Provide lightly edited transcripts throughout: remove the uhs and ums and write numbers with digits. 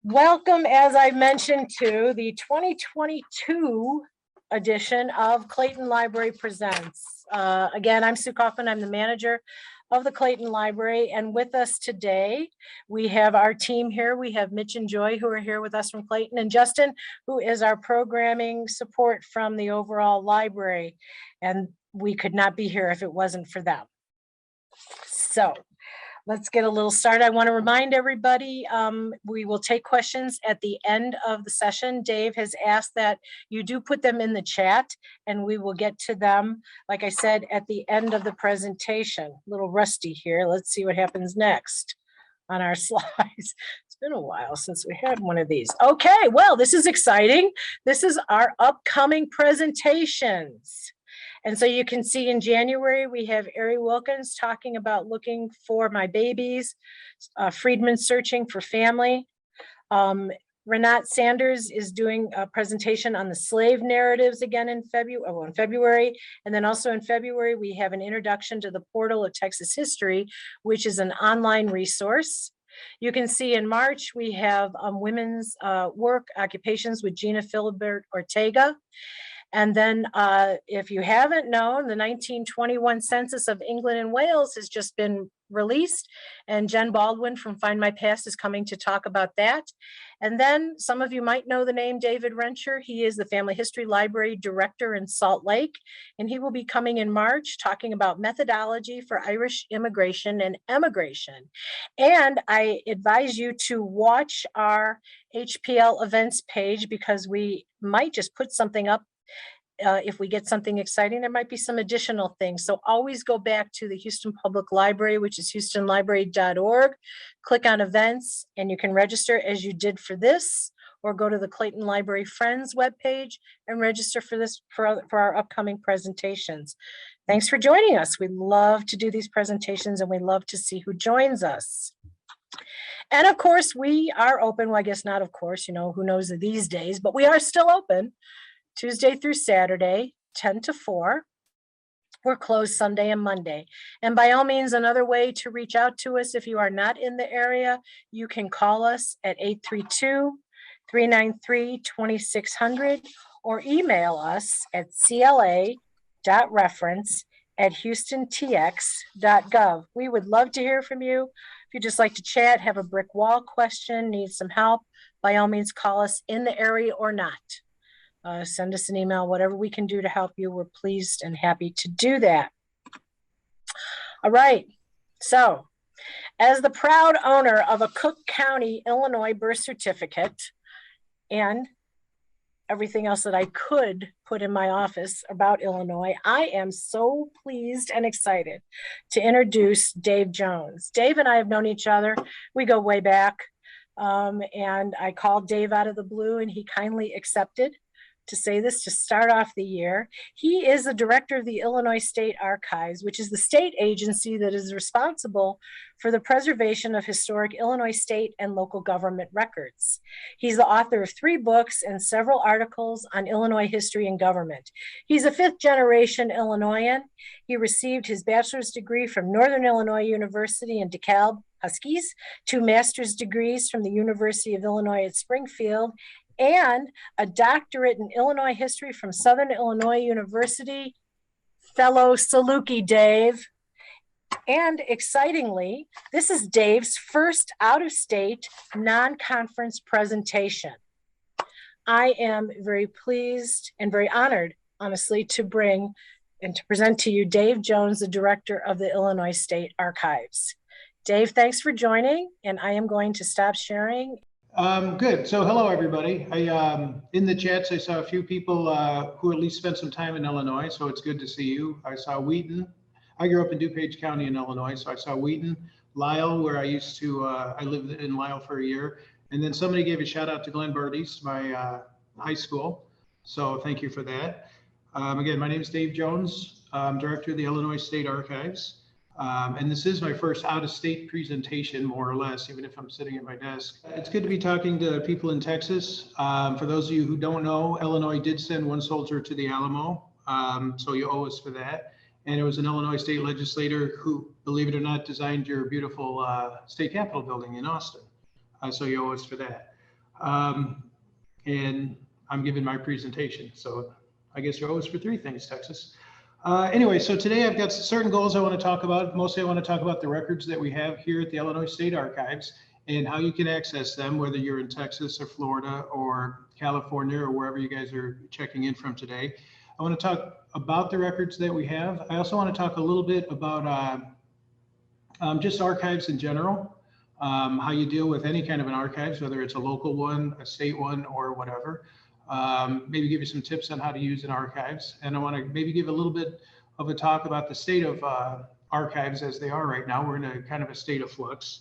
Welcome, as I mentioned, to the 2022 edition of Clayton Library Presents. Again, I'm Sue Kaufman. I'm the manager of the Clayton Library. And with us today, we have our team here. We have Mitch and Joy, who are here with us from Clayton, and Justin, who is our programming support from the overall library. And we could not be here if it wasn't for them. So let's get a little started. I want to remind everybody, we will take questions at the end of the session. Dave has asked that you do put them in the chat and we will get to them, like I said, at the end of the presentation. A little rusty here. Let's see what happens next on our slides. It's been a while since we had one of these. Okay, well, this is exciting. This is our upcoming presentations. And so you can see in January, we have Ari Wilkins talking about looking for my babies, Friedman searching for family. Renat Sanders is doing a presentation on the slave narratives again in February. And then also in February, we have an introduction to the Portal of Texas History, which is an online resource. You can see in March, we have women's work occupations with Gina Philibert Ortega. And then if you haven't known, the 1921 Census of England and Wales has just been released, and Jen Baldwin from Find My Past is coming to talk about that. And then some of you might know the name David Rencher. He is the Family History Library Director in Salt Lake, and he will be coming in March talking about methodology for Irish immigration and emigration. And I advise you to watch our HPL events page, because we might just put something up. If we get something exciting, there might be some additional things. So always go back to the Houston Public Library, which is houstonlibrary.org. Click on events and you can register as you did for this, or go to the Clayton Library Friends webpage and register for this for our upcoming presentations. Thanks for joining us. We love to do these presentations and we love to see who joins us. And of course, we are open. Well, I guess not, of course, you know, who knows these days, but we are still open Tuesday through Saturday, 10 to 4. We're closed Sunday and Monday. And by all means, another way to reach out to us, if you are not in the area, you can call us at 832-393-2600 or email us at cla.reference@houstontx.gov. We would love to hear from you. If you'd just like to chat, have a brick wall question, need some help, by all means, call us in the area or not. Send us an email, whatever we can do to help you. We're pleased and happy to do that. All right. So as the proud owner of a Cook County, Illinois birth certificate and everything else that I could put in my office about Illinois, I am so pleased and excited to introduce Dave Joens. Dave and I have known each other. We go way back. And I called Dave out of the blue and he kindly accepted to say this to start off the year. He is the director of the Illinois State Archives, which is the state agency that is responsible for the preservation of historic Illinois state and local government records. He's the author of 3 books and several articles on Illinois history and government. He's a 5th-generation Illinoisan. He received his bachelor's degree from Northern Illinois University in DeKalb Huskies, 2 master's degrees from the University of Illinois at Springfield, and a doctorate in Illinois history from Southern Illinois University. Fellow Saluki Dave. And excitingly, this is Dave's first out-of-state non-conference presentation. I am very pleased and very honored, honestly, to bring and to present to you Dave Joens, the director of the Illinois State Archives. Dave, thanks for joining, and I am going to stop sharing. Good. So hello, everybody. In the chats, I saw a few people who at least spent some time in Illinois, so it's good to see you. I saw Wheaton. I grew up in DuPage County in Illinois, so I saw Wheaton, Lisle, where I used to, I lived in Lisle for a year. And then somebody gave a shout out to Glen Burdy's, my high school. So thank you for that. Again, my name is Dave Joens. I'm director of the Illinois State Archives. And this is my first out-of-state presentation, more or less, even if I'm sitting at my desk. It's good to be talking to people in Texas. For those of you who don't know, Illinois did send 1 soldier to the Alamo, so you owe us for that. And it was an Illinois state legislator who, believe it or not, designed your beautiful state capitol building in Austin. So you owe us for that. And I'm giving my presentation. So I guess you're always for three things, Texas. Anyway, so today I've got certain goals I want to talk about. Mostly I want to talk about the records that we have here at the Illinois State Archives and how you can access them, whether you're in Texas or Florida or California or wherever you guys are checking in from today. I want to talk about the records that we have. I also want to talk a little bit about just archives in general, how you deal with any kind of an archives, whether it's a local one, a state one, or whatever. Maybe give you some tips on how to use an archives. And I want to maybe give a little bit of a talk about the state of archives as they are right now. We're in a kind of a state of flux.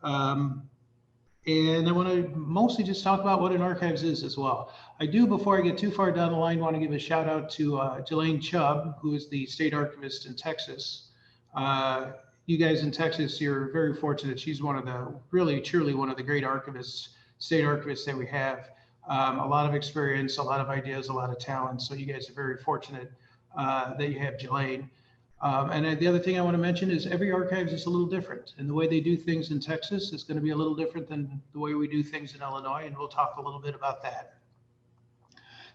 And I want to mostly just talk about what an archives is as well. I do, before I get too far down the line, want to give a shout out to Jelaine Chubb, who is the state archivist in Texas. You guys in Texas, you're very fortunate. She's one of the, really, truly one of the great archivists, state archivists that we have. A lot of experience, a lot of ideas, a lot of talent. So you guys are very fortunate that you have Jelaine. And the other thing I want to mention is every archives is a little different, and the way they do things in Texas is going to be a little different than the way we do things in Illinois, and we'll talk a little bit about that.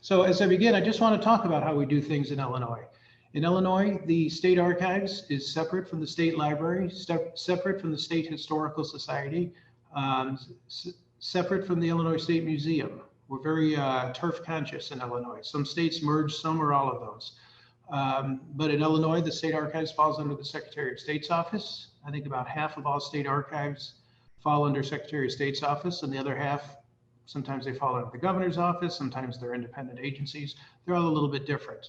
So as I begin, I just want to talk about how we do things in Illinois. In Illinois, the state archives is separate from the state library, separate from the state historical society, separate from the Illinois State Museum. We're very turf conscious in Illinois. Some states merge, some or all of those. But in Illinois, the state archives falls under the Secretary of State's office. I think about half of all state archives fall under Secretary of State's office, and the other half, sometimes they fall under the governor's office, sometimes they're independent agencies. They're all a little bit different.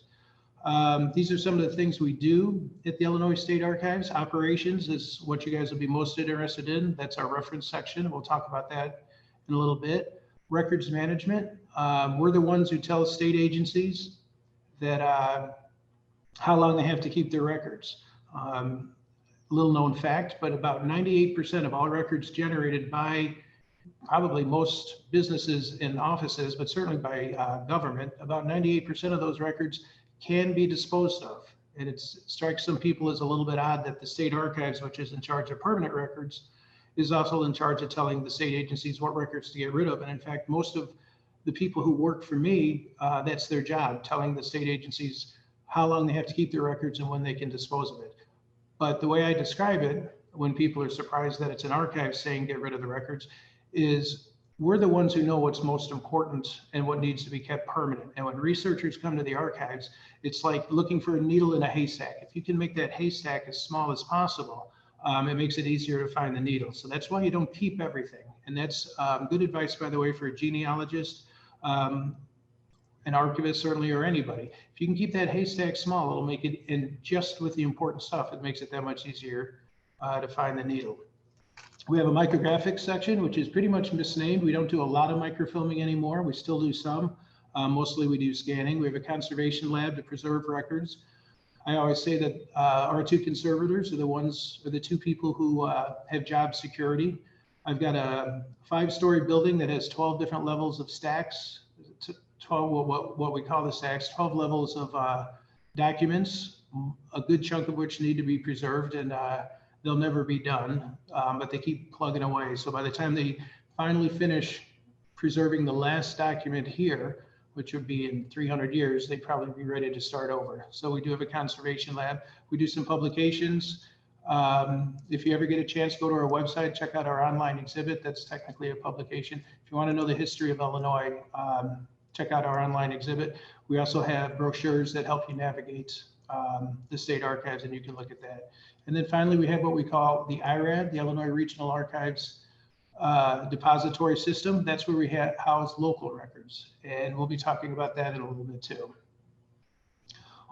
These are some of the things we do at the Illinois State Archives. Operations is what you guys will be most interested in. That's our reference section. We'll talk about that in a little bit. Records management. We're the ones who tell state agencies that how long they have to keep their records. Little known fact, but about 98% of all records generated by probably most businesses and offices, but certainly by government, about 98% of those records can be disposed of. And it strikes some people as a little bit odd that the state archives, which is in charge of permanent records, is also in charge of telling the state agencies what records to get rid of. And in fact, most of the people who work for me, that's their job, telling the state agencies how long they have to keep their records and when they can dispose of it. But the way I describe it, when people are surprised that it's an archive saying get rid of the records, is we're the ones who know what's most important and what needs to be kept permanent. And when researchers come to the archives, it's like looking for a needle in a haystack. If you can make that haystack as small as possible, it makes it easier to find the needle. So that's why you don't keep everything. And that's good advice, by the way, for a genealogist, an archivist certainly, or anybody. If you can keep that haystack small, it'll make it, and just with the important stuff, it makes it that much easier to find the needle. We have a micrographics section, which is pretty much misnamed. We don't do a lot of microfilming anymore. We still do some. Mostly we do scanning. We have a conservation lab to preserve records. I always say that our two conservators are the two people who have job security. I've got a 5-story building that has 12 different levels of stacks, 12, what we call the stacks, 12 levels of documents, a good chunk of which need to be preserved, and they'll never be done, but they keep plugging away. So by the time they finally finish preserving the last document here, which would be in 300 years, they'd probably be ready to start over. So we do have a conservation lab. We do some publications. If you ever get a chance, go to our website, check out our online exhibit. That's technically a publication. If you want to know the history of Illinois, check out our online exhibit. We also have brochures that help you navigate the state archives, and you can look at that. And then finally, we have what we call the IRAD, the Illinois Regional Archives depository system. That's where we house local records, and we'll be talking about that in a little bit too.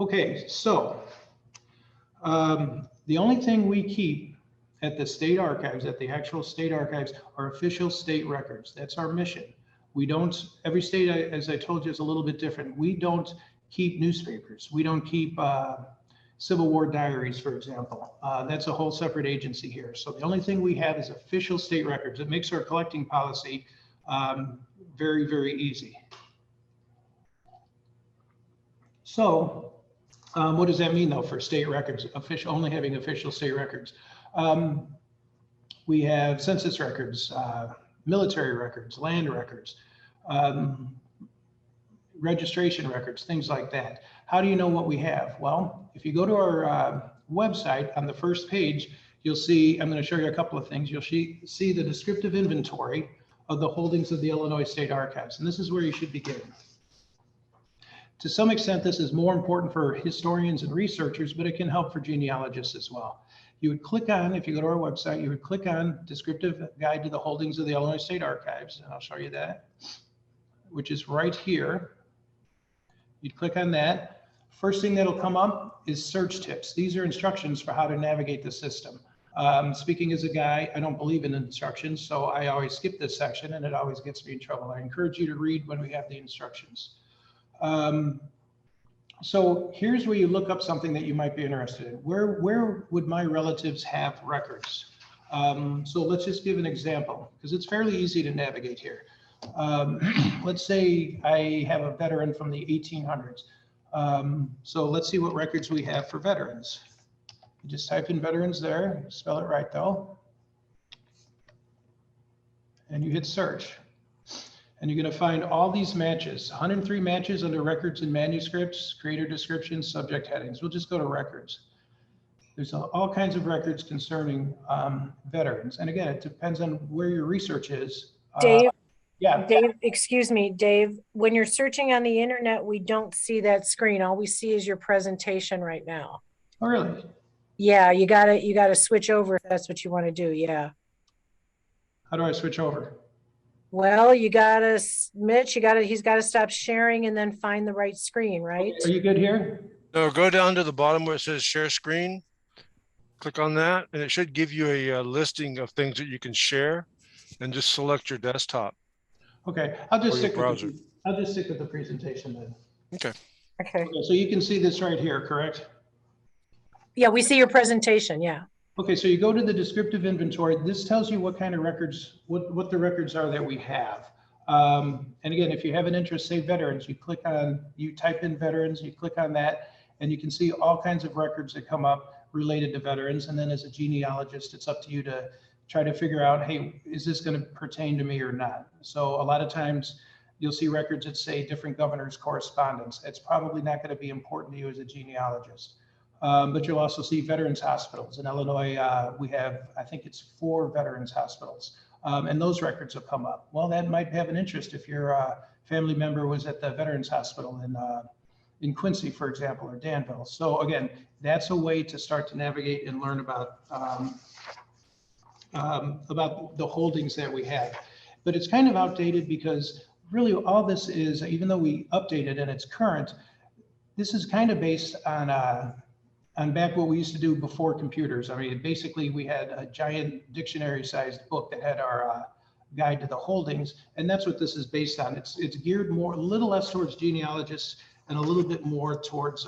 Okay, so the only thing we keep at the state archives, at the actual state archives, are official state records. That's our mission. We don't, every state, as I told you, is a little bit different. We don't keep newspapers. We don't keep Civil War diaries, for example. That's a whole separate agency here. So the only thing we have is official state records. It makes our collecting policy very, very easy. So what does that mean though for state records, only having official state records? We have census records, military records, land records, registration records, things like that. How do you know what we have? Well, if you go to our website on the first page, you'll see, I'm going to show you a couple of things. You'll see the descriptive inventory of the holdings of the Illinois State Archives, and this is where you should begin. To some extent, this is more important for historians and researchers, but it can help for genealogists as well. You would click on, if you go to our website, you would click on Descriptive Guide to the Holdings of the Illinois State Archives, and I'll show you that, which is right here. You'd click on that. First thing that'll come up is search tips. These are instructions for how to navigate the system. Speaking as a guy, I don't believe in instructions, so I always skip this section and it always gets me in trouble. I encourage you to read when we have the instructions. So here's where you look up something that you might be interested in. Where would my relatives have records? So let's just give an example, because it's fairly easy to navigate here. Let's say I have a veteran from the 1800s. So let's see what records we have for veterans. You just type in veterans there, spell it right though, and you hit search. And you're going to find all these matches, 103 matches under records and manuscripts, creator descriptions, subject headings. We'll just go to records. There's all kinds of records concerning veterans. And again, it depends on where your research is. Dave, yeah. Dave, excuse me, Dave, when you're searching on the internet, we don't see that screen. All we see is your presentation right now. Oh, really? Yeah, you gotta switch over if that's what you want to do. Yeah. How do I switch over? Well, Mitch, he's gotta stop sharing and then find the right screen, right? Okay, are you good here? No, go down to the bottom where it says share screen. Click on that, and it should give you a listing of things that you can share, and just select your desktop. Okay, I'll just Or your stick browser. with the presentation then. Okay. Okay. Okay, so you can see this right here, correct? Yeah, we see your presentation. Yeah. Okay, so you go to the descriptive inventory. This tells you what kind of records, what the records are that we have. And again, if you have an interest, say veterans, you type in veterans, you click on that, and you can see all kinds of records that come up related to veterans. And then as a genealogist, it's up to you to try to figure out, hey, is this going to pertain to me or not? So a lot of times you'll see records that say different governors' correspondence. It's probably not going to be important to you as a genealogist. But you'll also see veterans hospitals. In Illinois, we have, I think it's 4 veterans hospitals, and those records will come up. Well, that might have an interest if your family member was at the veterans hospital in Quincy, for example, or Danville. So again, that's a way to start to navigate and learn about the holdings that we have. But it's kind of outdated because really all this is, even though we updated and it's current, this is kind of based on back what we used to do before computers. I mean, basically we had a giant dictionary-sized book that had our guide to the holdings, and that's what this is based on. It's geared more, a little less towards genealogists and a little bit more towards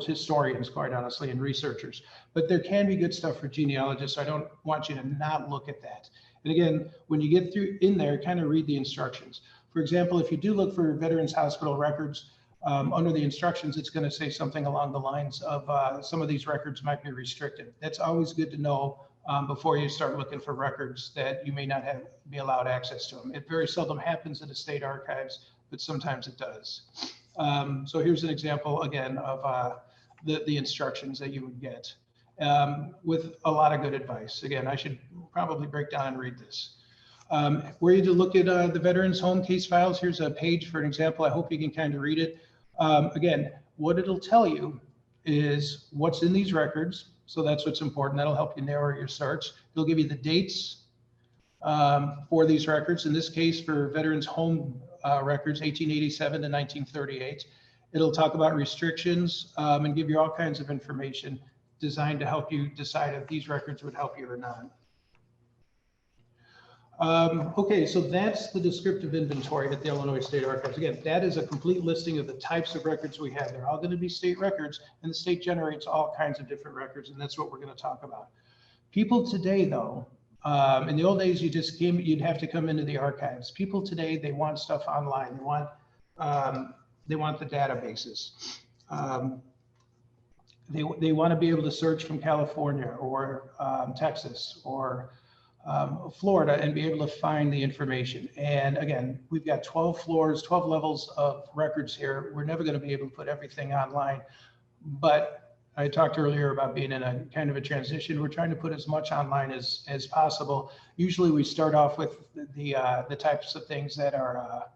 historians, quite honestly, and researchers. But there can be good stuff for genealogists. I don't want you to not look at that. And again, when you get through in there, kind of read the instructions. For example, if you do look for veterans hospital records, under the instructions, it's going to say something along the lines of some of these records might be restricted. That's always good to know before you start looking for records that you may not be allowed access to them. It very seldom happens in the state archives, but sometimes it does. So here's an example again of the instructions that you would get with a lot of good advice. Again, I should probably break down and read this. Where you to look at the veterans home case files, here's a page for an example. I hope you can kind of read it. Again, what it'll tell you is what's in these records. So that's what's important. That'll help you narrow your search. It'll give you the dates for these records. In this case, for veterans home records, 1887 to 1938. It'll talk about restrictions and give you all kinds of information designed to help you decide if these records would help you or not. Okay, so that's the descriptive inventory at the Illinois State Archives. Again, that is a complete listing of the types of records we have. They're all going to be state records, and the state generates all kinds of different records, and that's what we're going to talk about. People today, though, in the old days, you'd have to come into the archives. People today, they want stuff online. They want the databases. They want to be able to search from California or Texas or Florida and be able to find the information. And again, we've got 12 floors, 12 levels of records here. We're never going to be able to put everything online, but I talked earlier about being in a kind of a transition. We're trying to put as much online as possible. Usually we start off with the types of things that are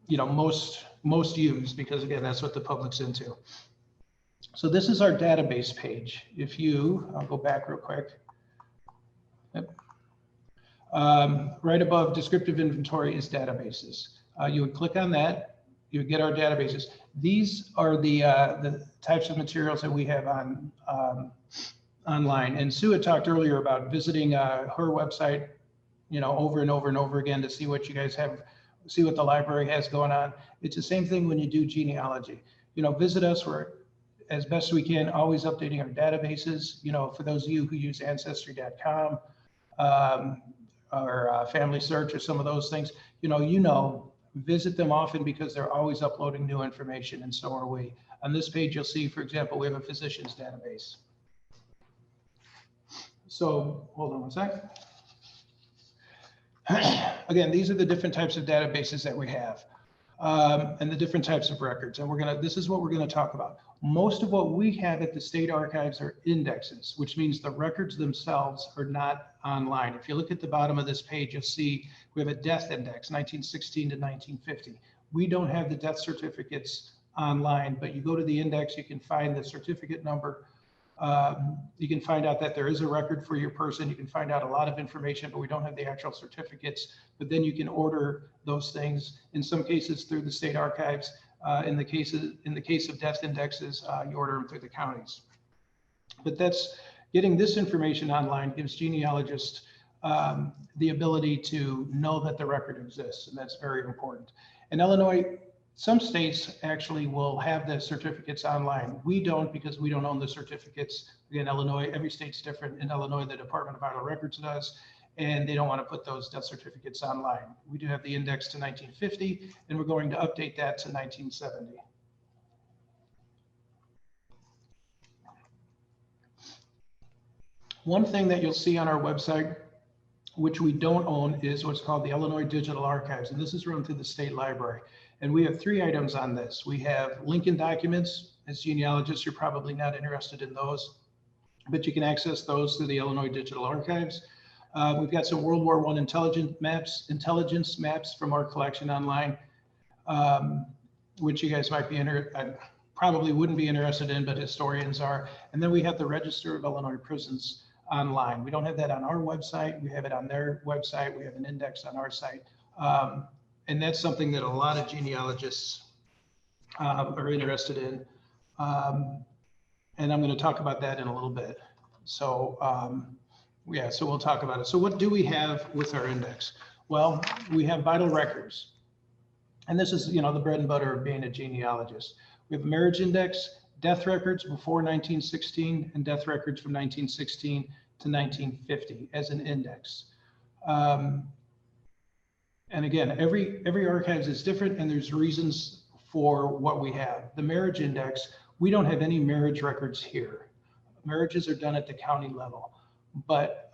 you know, most used, because again, that's what the public's into. So this is our database page. If you, I'll go back real quick. Yep. Right above descriptive inventory is databases. You would click on that, you would get our databases. These are the types of materials that we have on online. And Sue had talked earlier about visiting her website, you know, over and over and over again to see what you guys have, see what the library has going on. It's the same thing when you do genealogy. You know, visit us. We're, as best we can, always updating our databases. You know, for those of you who use Ancestry.com or Family Search or some of those things, you know, visit them often because they're always uploading new information, and so are we. On this page, you'll see, for example, we have a physician's database. So hold on one sec. Again, these are the different types of databases that we have, and the different types of records. And this is what we're gonna talk about. Most of what we have at the state archives are indexes, which means the records themselves are not online. If you look at the bottom of this page, you'll see we have a death index, 1916 to 1950. We don't have the death certificates online, but you go to the index, you can find the certificate number. You can find out that there is a record for your person. You can find out a lot of information, but we don't have the actual certificates. But then you can order those things, in some cases through the state archives. In the case of death indexes, you order them through the counties. But that's getting this information online gives genealogists the ability to know that the record exists, and that's very important. In Illinois, some states actually will have the certificates online. We don't, because we don't own the certificates. Again, Illinois, every state's different. In Illinois, the Department of Vital Records does, and they don't want to put those death certificates online. We do have the index to 1950, and we're going to update that to 1970. One thing that you'll see on our website, which we don't own, is what's called the Illinois Digital Archives, and this is run through the state library. And we have 3 items on this. We have Lincoln documents. As genealogists, you're probably not interested in those, but you can access those through the Illinois Digital Archives. We've got some World War I intelligence maps from our collection online, which you guys might be interested, probably wouldn't be interested in, but historians are. And then we have the Register of Illinois Prisons online. We don't have that on our website. We have it on their website. We have an index on our site. And that's something that a lot of genealogists are interested in. And I'm going to talk about that in a little bit. So yeah, so we'll talk about it. So what do we have with our index? Well, we have vital records. And this is, you know, the bread and butter of being a genealogist. We have a marriage index, death records before 1916, and death records from 1916 to 1950 as an index. And again, every archives is different, and there's reasons for what we have. The marriage index, we don't have any marriage records here. Marriages are done at the county level. But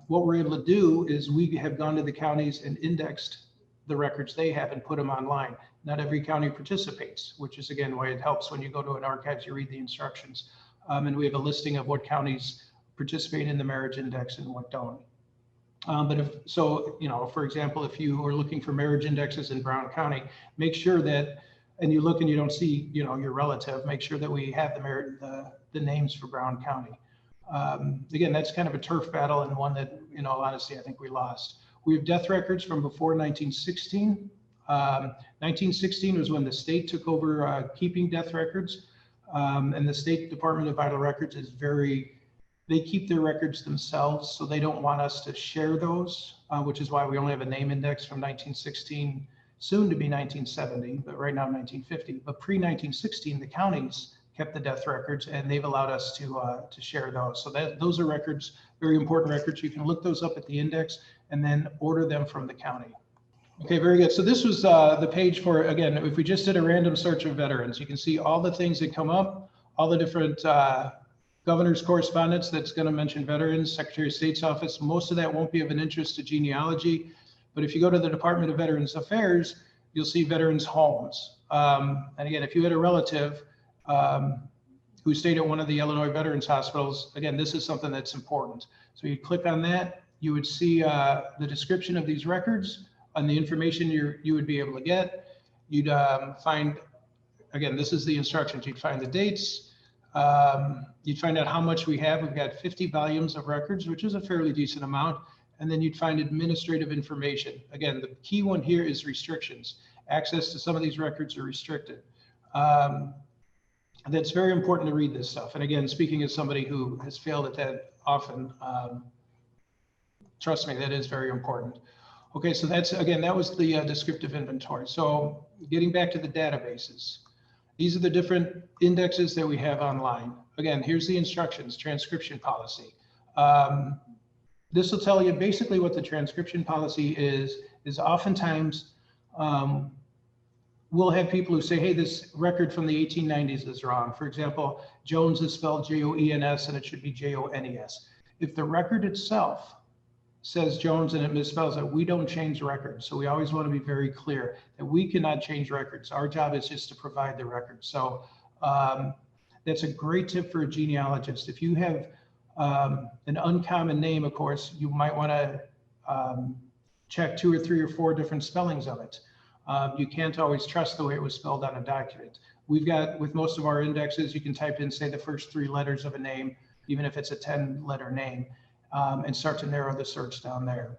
what we're able to do is we have gone to the counties and indexed the records they have and put them online. Not every county participates, which is again why it helps when you go to an archives, you read the instructions. And we have a listing of what counties participate in the marriage index and what don't. But if so, you know, for example, if you are looking for marriage indexes in Brown County, make sure that, and you look and you don't see, you know, your relative, make sure that we have the names for Brown County. Again, that's kind of a turf battle, and one that, you know, honestly, I think we lost. We have death records from before 1916. 1916 was when the state took over keeping death records, and the State Department of Vital Records is they keep their records themselves, so they don't want us to share those, which is why we only have a name index from 1916, soon to be 1970, but right now 1950. But pre-1916, the counties kept the death records, and they've allowed us to share those. So those are records, very important records. You can look those up at the index and then order them from the county. Okay, very good. So this was the page for, again, if we just did a random search of veterans, you can see all the things that come up, all the different Governor's correspondence that's going to mention veterans, Secretary of State's office. Most of that won't be of an interest to genealogy, but if you go to the Department of Veterans Affairs, you'll see veterans' homes. And again, if you had a relative who stayed at one of the Illinois Veterans Hospitals, again, this is something that's important. So you click on that, you would see the description of these records and the information you would be able to get. You'd find, again, this is the instructions. You'd find the dates. You'd find out how much we have. We've got 50 volumes of records, which is a fairly decent amount. And then you'd find administrative information. Again, the key one here is restrictions. Access to some of these records are restricted. That's very important to read this stuff. And again, speaking as somebody who has failed at that often, trust me, that is very important. Okay, so that's, again, that was the descriptive inventory. So getting back to the databases, these are the different indexes that we have online. Again, here's the instructions, transcription policy. This will tell you basically what the transcription policy is oftentimes we'll have people who say, hey, this record from the 1890s is wrong. For example, Jones is spelled J-O-E-N-S and it should be J-O-N-E-S. If the record itself says Jones and it misspells it, we don't change records. So we always want to be very clear that we cannot change records. Our job is just to provide the record. So that's a great tip for a genealogist. If you have an uncommon name, of course, you might want to check 2 or 3 or 4 different spellings of it. You can't always trust the way it was spelled on a document. We've got, with most of our indexes, you can type in, say, the first 3 letters of a name, even if it's a 10-letter name, and start to narrow the search down there.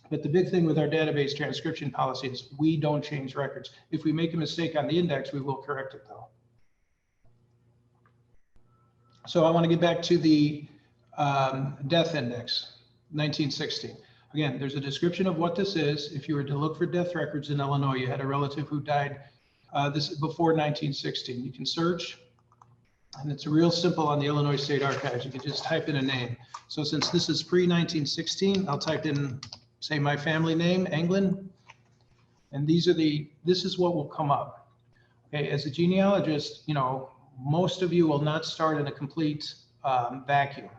But the big thing with our database transcription policy is we don't change records. If we make a mistake on the index, we will correct it though. So I want to get back to the death index, 1916. Again, there's a description of what this is. If you were to look for death records in Illinois, you had a relative who died this before 1916. You can search, and it's real simple on the Illinois State Archives. You can just type in a name. So since this is pre-1916, I'll type in, say, my family name, England, and this is what will come up. Okay, as a genealogist, you know, most of you will not start in a complete vacuum.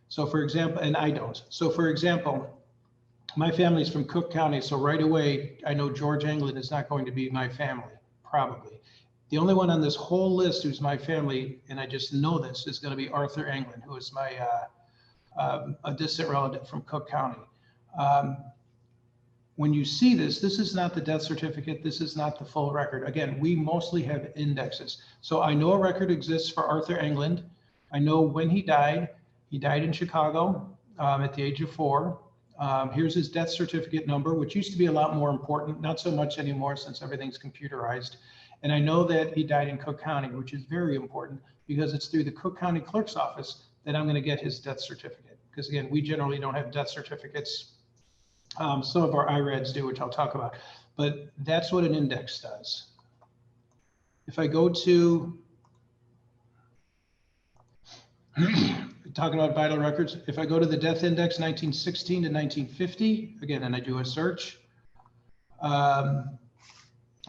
So for example, and I don't. So for example, my family's from Cook County, so right away, I know George England is not going to be my family, probably. The only one on this whole list who's my family, and I just know this, is going to be Arthur England, who is my a distant relative from Cook County. When you see this, this is not the death certificate. This is not the full record. Again, we mostly have indexes. So I know a record exists for Arthur England. I know when he died. He died in Chicago at the age of 4. Here's his death certificate number, which used to be a lot more important, not so much anymore since everything's computerized. And I know that he died in Cook County, which is very important because it's through the Cook County Clerk's office that I'm going to get his death certificate. Because again, we generally don't have death certificates. Some of our IRADs do, which I'll talk about, but that's what an index does. If I go to talking about vital records, if I go to the death index 1916 to 1950, again, and I do a search, I'll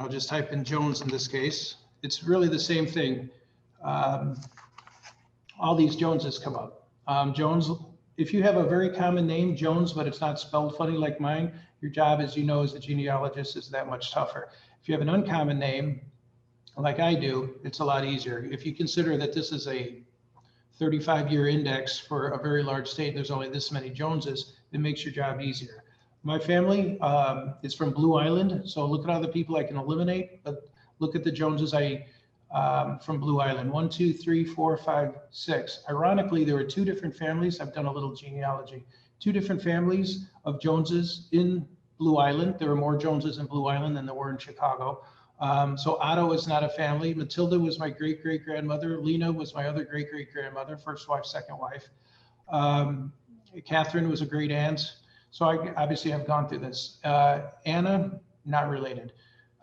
just type in Jones in this case. It's really the same thing. All these Joneses come up. Jones, if you have a very common name, Jones, but it's not spelled funny like mine, your job, as you know, as a genealogist is that much tougher. If you have an uncommon name, like I do, it's a lot easier. If you consider that this is a 35-year index for a very large state, there's only this many Joneses, it makes your job easier. My family is from Blue Island, so look at all the people I can eliminate, but look at the Joneses from Blue Island. 1, 2, 3, 4, 5, 6. Ironically, there were 2 different families. I've done a little genealogy. 2 different families of Joneses in Blue Island. There were more Joneses in Blue Island than there were in Chicago. So Otto is not a family. Matilda was my great-great-grandmother. Lena was my other great-great-grandmother, first wife, second wife. Catherine was a great aunt. So I obviously have gone through this. Anna, not related.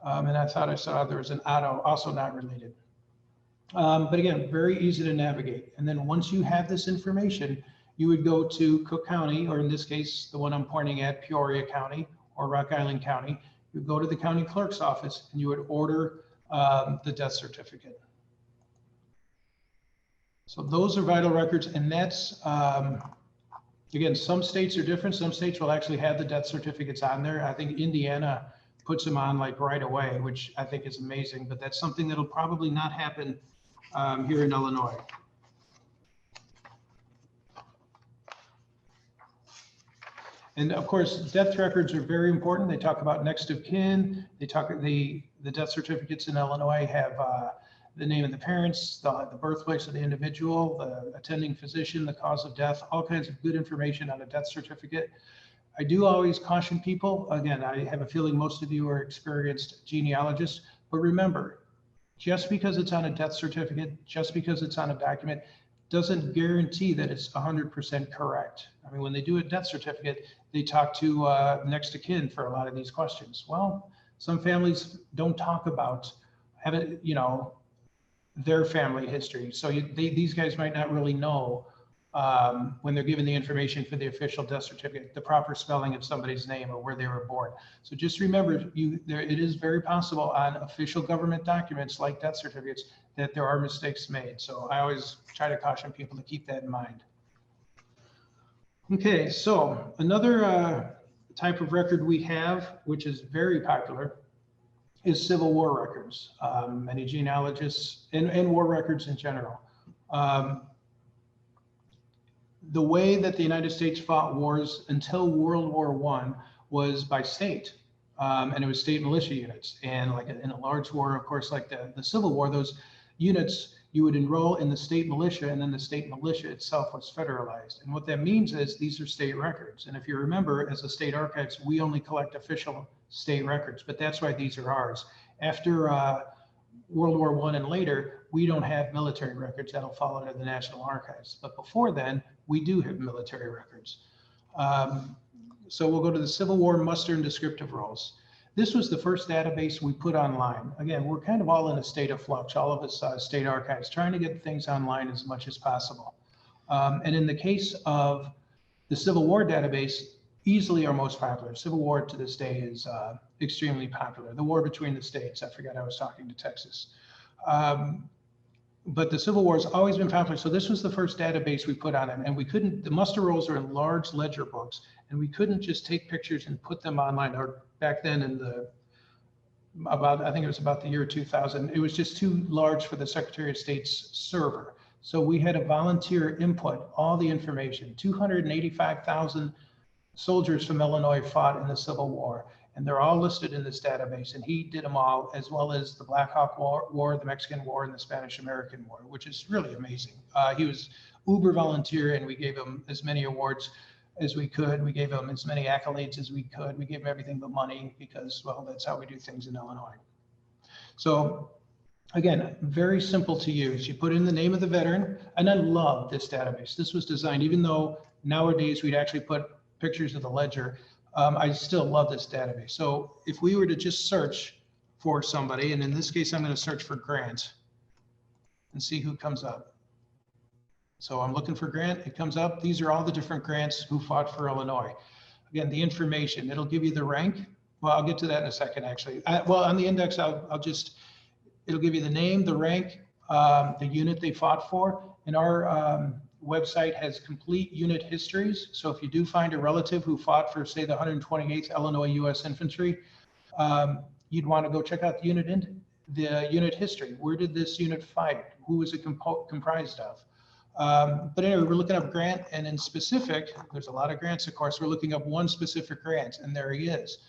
And I thought I saw there was an Otto, also not related. But again, very easy to navigate. And then once you have this information, you would go to Cook County, or in this case, the one I'm pointing at, Peoria County or Rock Island County. You would go to the county clerk's office and you would order the death certificate. So those are vital records, and that's, again, some states are different. Some states will actually have the death certificates on there. I think Indiana puts them on like right away, which I think is amazing, but that's something that'll probably not happen here in Illinois. And of course, death records are very important. They talk about next of kin. They talk, the death certificates in Illinois have the name of the parents, the birthplace of the individual, the attending physician, the cause of death, all kinds of good information on a death certificate. I do always caution people, again, I have a feeling most of you are experienced genealogists, but remember, just because it's on a death certificate, just because it's on a document, doesn't guarantee that it's 100% correct. I mean, when they do a death certificate, they talk to next of kin for a lot of these questions. Well, some families don't talk about having, you know, their family history. So these guys might not really know when they're given the information for the official death certificate, the proper spelling of somebody's name or where they were born. So just remember, it is very possible on official government documents like death certificates that there are mistakes made. So I always try to caution people to keep that in mind. Okay, so another type of record we have, which is very popular, is Civil War records. Many genealogists and war records in general. The way that the United States fought wars until World War I was by state, and it was state militia units. And like in a large war, of course, like the Civil War, those units, you would enroll in the state militia, and then the state militia itself was federalized. And what that means is these are state records. And if you remember, as a state archives, we only collect official state records, but that's why these are ours. After World War I and later, we don't have military records that'll fall under the National Archives. But before then, we do have military records. So we'll go to the Civil War muster and descriptive rolls. This was the first database we put online. Again, we're kind of all in a state of flux, all of us state archives, trying to get things online as much as possible. And in the case of the Civil War database, easily our most popular. Civil War to this day is extremely popular. The war between the states, I forgot I was talking to Texas. But the Civil War has always been popular. So this was the first database we put on it. And we couldn't, the muster rolls are in large ledger books, and we couldn't just take pictures and put them online. Or back then in the, I think it was about the year 2000, it was just too large for the Secretary of State's server. So we had a volunteer input all the information. 285,000 soldiers from Illinois fought in the Civil War, and they're all listed in this database, and he did them all, as well as the Black Hawk War, the Mexican War, and the Spanish-American War, which is really amazing. He was uber volunteer, and we gave him as many awards as we could. We gave him as many accolades as we could. We gave him everything but money because, well, that's how we do things in Illinois. So again, very simple to use. You put in the name of the veteran, and I love this database. This was designed, even though nowadays we'd actually put pictures of the ledger, I still love this database. So if we were to just search for somebody, and in this case, I'm going to search for Grant and see who comes up. So I'm looking for Grant, it comes up. These are all the different Grants who fought for Illinois. Again, the information, it'll give you the rank. Well, I'll get to that in a second, actually. Well, on the index, it'll give you the name, the rank, the unit they fought for. And our website has complete unit histories. So if you do find a relative who fought for, say, the 128th Illinois U.S. Infantry, you'd want to go check out the unit history. Where did this unit fight? Who was it comprised of? But anyway, we're looking up Grant, and in specific, there's a lot of Grants, of course. We're looking up one specific Grant, and there he is.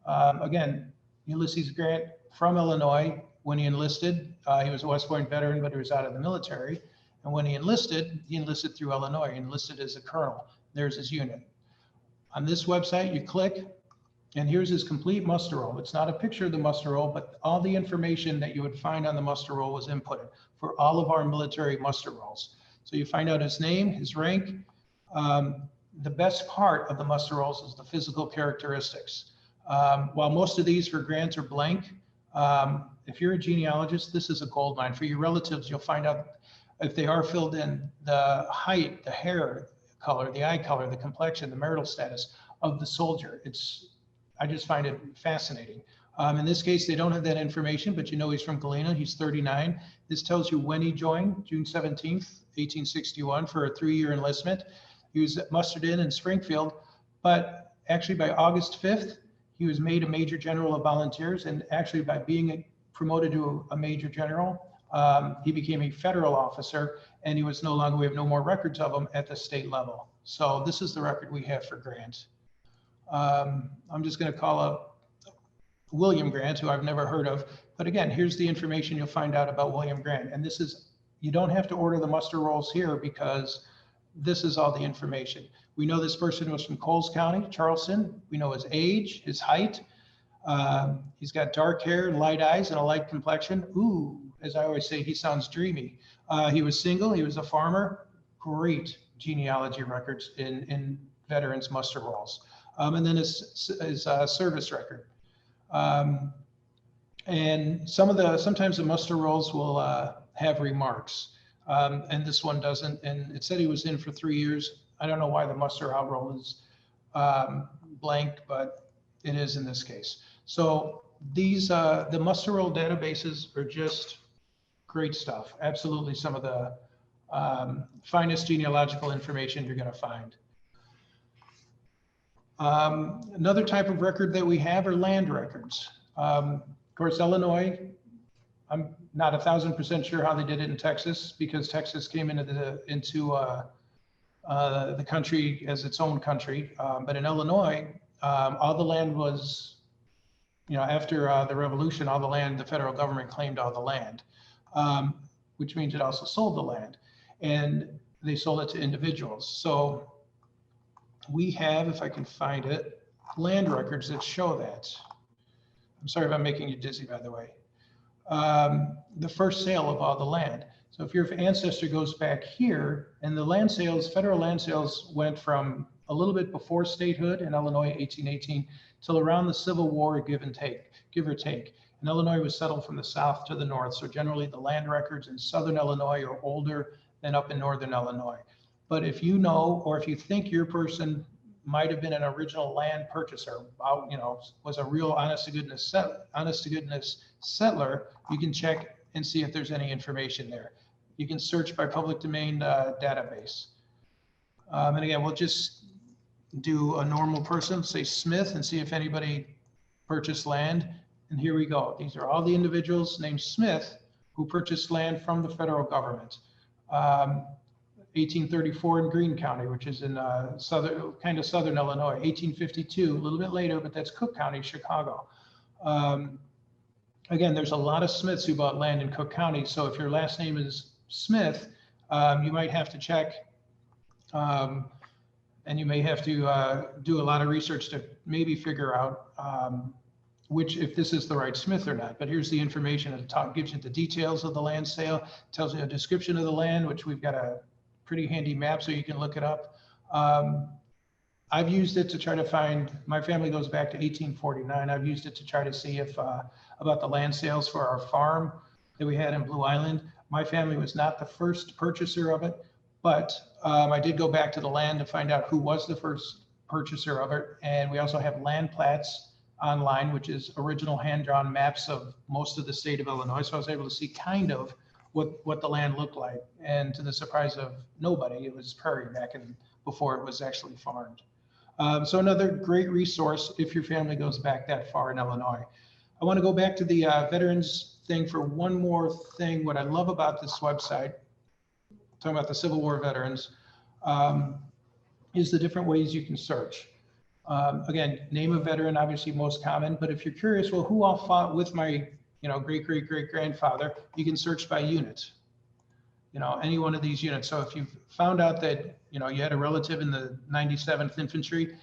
Again, Ulysses Grant from Illinois. When he enlisted, he was a West Point veteran, but he was out of the military. And when he enlisted through Illinois. He enlisted as a colonel. There's his unit. On this website, you click, and here's his complete muster roll. It's not a picture of the muster roll, but all the information that you would find on the muster roll was inputted for all of our military muster rolls. So you find out his name, his rank. The best part of the muster rolls is the physical characteristics. While most of these for Grants are blank, if you're a genealogist, this is a gold mine. For your relatives, you'll find out if they are filled in the height, the hair color, the eye color, the complexion, the marital status of the soldier. I just find it fascinating. In this case, they don't have that information, but you know he's from Galena. He's 39. This tells you when he joined, June 17th, 1861, for a 3-year enlistment. He was mustered in Springfield, but actually by August 5th, he was made a major general of volunteers, and actually by being promoted to a major general, he became a federal officer, and he was no longer, we have no more records of him at the state level. So this is the record we have for Grant. I'm just going to call up William Grant, who I've never heard of. But again, here's the information you'll find out about William Grant. And this is, you don't have to order the muster rolls here because this is all the information. We know this person was from Coles County, Charleston. We know his age, his height. He's got dark hair, light eyes, and a light complexion. Ooh, as I always say, he sounds dreamy. He was single, he was a farmer. Great genealogy records in veterans muster rolls. And then his service record. And sometimes the muster rolls will have remarks, and this one doesn't. And it said he was in for 3 years. I don't know why the muster out roll is blank, but it is in this case. So these the muster roll databases are just great stuff. Absolutely, some of the finest genealogical information you're going to find. Another type of record that we have are land records. Of course, Illinois, I'm not 1,000% sure how they did it in Texas, because Texas came into the country as its own country. But in Illinois, all the land was, after the revolution, all the land, the federal government claimed all the land, which means it also sold the land, and they sold it to individuals. So we have, if I can find it, land records that show that. I'm sorry if I'm making you dizzy, by the way. The first sale of all the land. So if your ancestor goes back here, and the land sales, federal land sales went from a little bit before statehood in Illinois, 1818, till around the Civil War, give or take. And Illinois was settled from the south to the north. So generally the land records in southern Illinois are older than up in northern Illinois. But if you know, or if you think your person might have been an original land purchaser, was a real honest to goodness settler, you can check and see if there's any information there. You can search by public domain database. And again, we'll just do a normal person, say Smith, and see if anybody purchased land. And here we go. These are all the individuals named Smith who purchased land from the federal government. 1834 in Greene County, which is in southern Illinois. 1852, a little bit later, but that's Cook County, Chicago. Again, there's a lot of Smiths who bought land in Cook County. So if your last name is Smith, you might have to check, and you may have to do a lot of research to maybe figure out if this is the right Smith or not. But here's the information at the top, gives you the details of the land sale, tells you a description of the land, which we've got a pretty handy map so you can look it up. I've used it to try to find, my family goes back to 1849. I've used it to try to see if about the land sales for our farm that we had in Blue Island. My family was not the first purchaser of it, but I did go back to the land to find out who was the first purchaser of it. And we also have land plats online, which is original hand-drawn maps of most of the state of Illinois. So I was able to see kind of what the land looked like. And to the surprise of nobody, it was prairie back before it was actually farmed. So another great resource if your family goes back that far in Illinois. I want to go back to the veterans thing for one more thing. What I love about this website, talking about the Civil War veterans, is the different ways you can search. Again, name of veteran, obviously most common, but if you're curious, well, who all fought with my great-great-great-grandfather, you can search by unit, any one of these units. So if you've found out that, you had a relative in the 97th Infantry,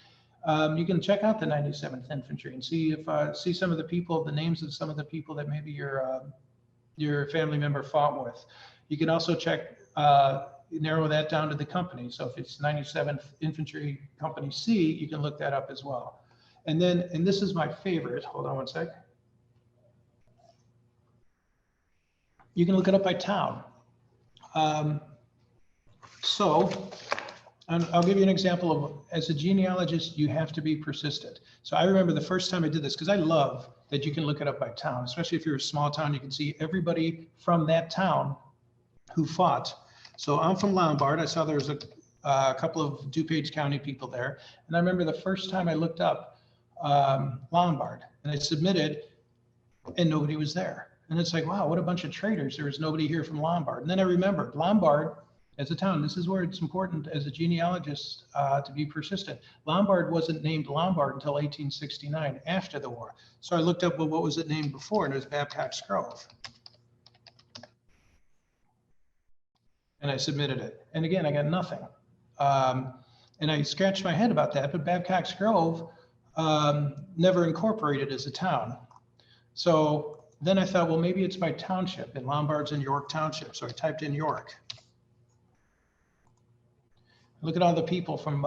you can check out the 97th Infantry and see see some of the people, the names of some of the people that maybe your family member fought with. You can also check, narrow that down to the company. So if it's 97th Infantry Company C, you can look that up as well. And then, and this is my favorite, hold on one sec. You can look it up by town. So And I'll give you an example of, as a genealogist, you have to be persistent. So I remember the first time I did this, because I love that you can look it up by town, especially if you're a small town, you can see everybody from that town who fought. So I'm from Lombard. I saw there was a couple of DuPage County people there. And I remember the first time I looked up Lombard and I submitted and nobody was there. And it's like, wow, what a bunch of traitors. There was nobody here from Lombard. And then I remembered Lombard as a town. This is where it's important as a genealogist to be persistent. Lombard wasn't named Lombard until 1869, after the war. So I looked up, well, what was it named before? And it was Babcock's Grove. And I submitted it. And again, I got nothing. And I scratched my head about that, but Babcock's Grove never incorporated as a town. So then I thought, well, maybe it's by township, and Lombard's in York Township. So I typed in York. Look at all the people from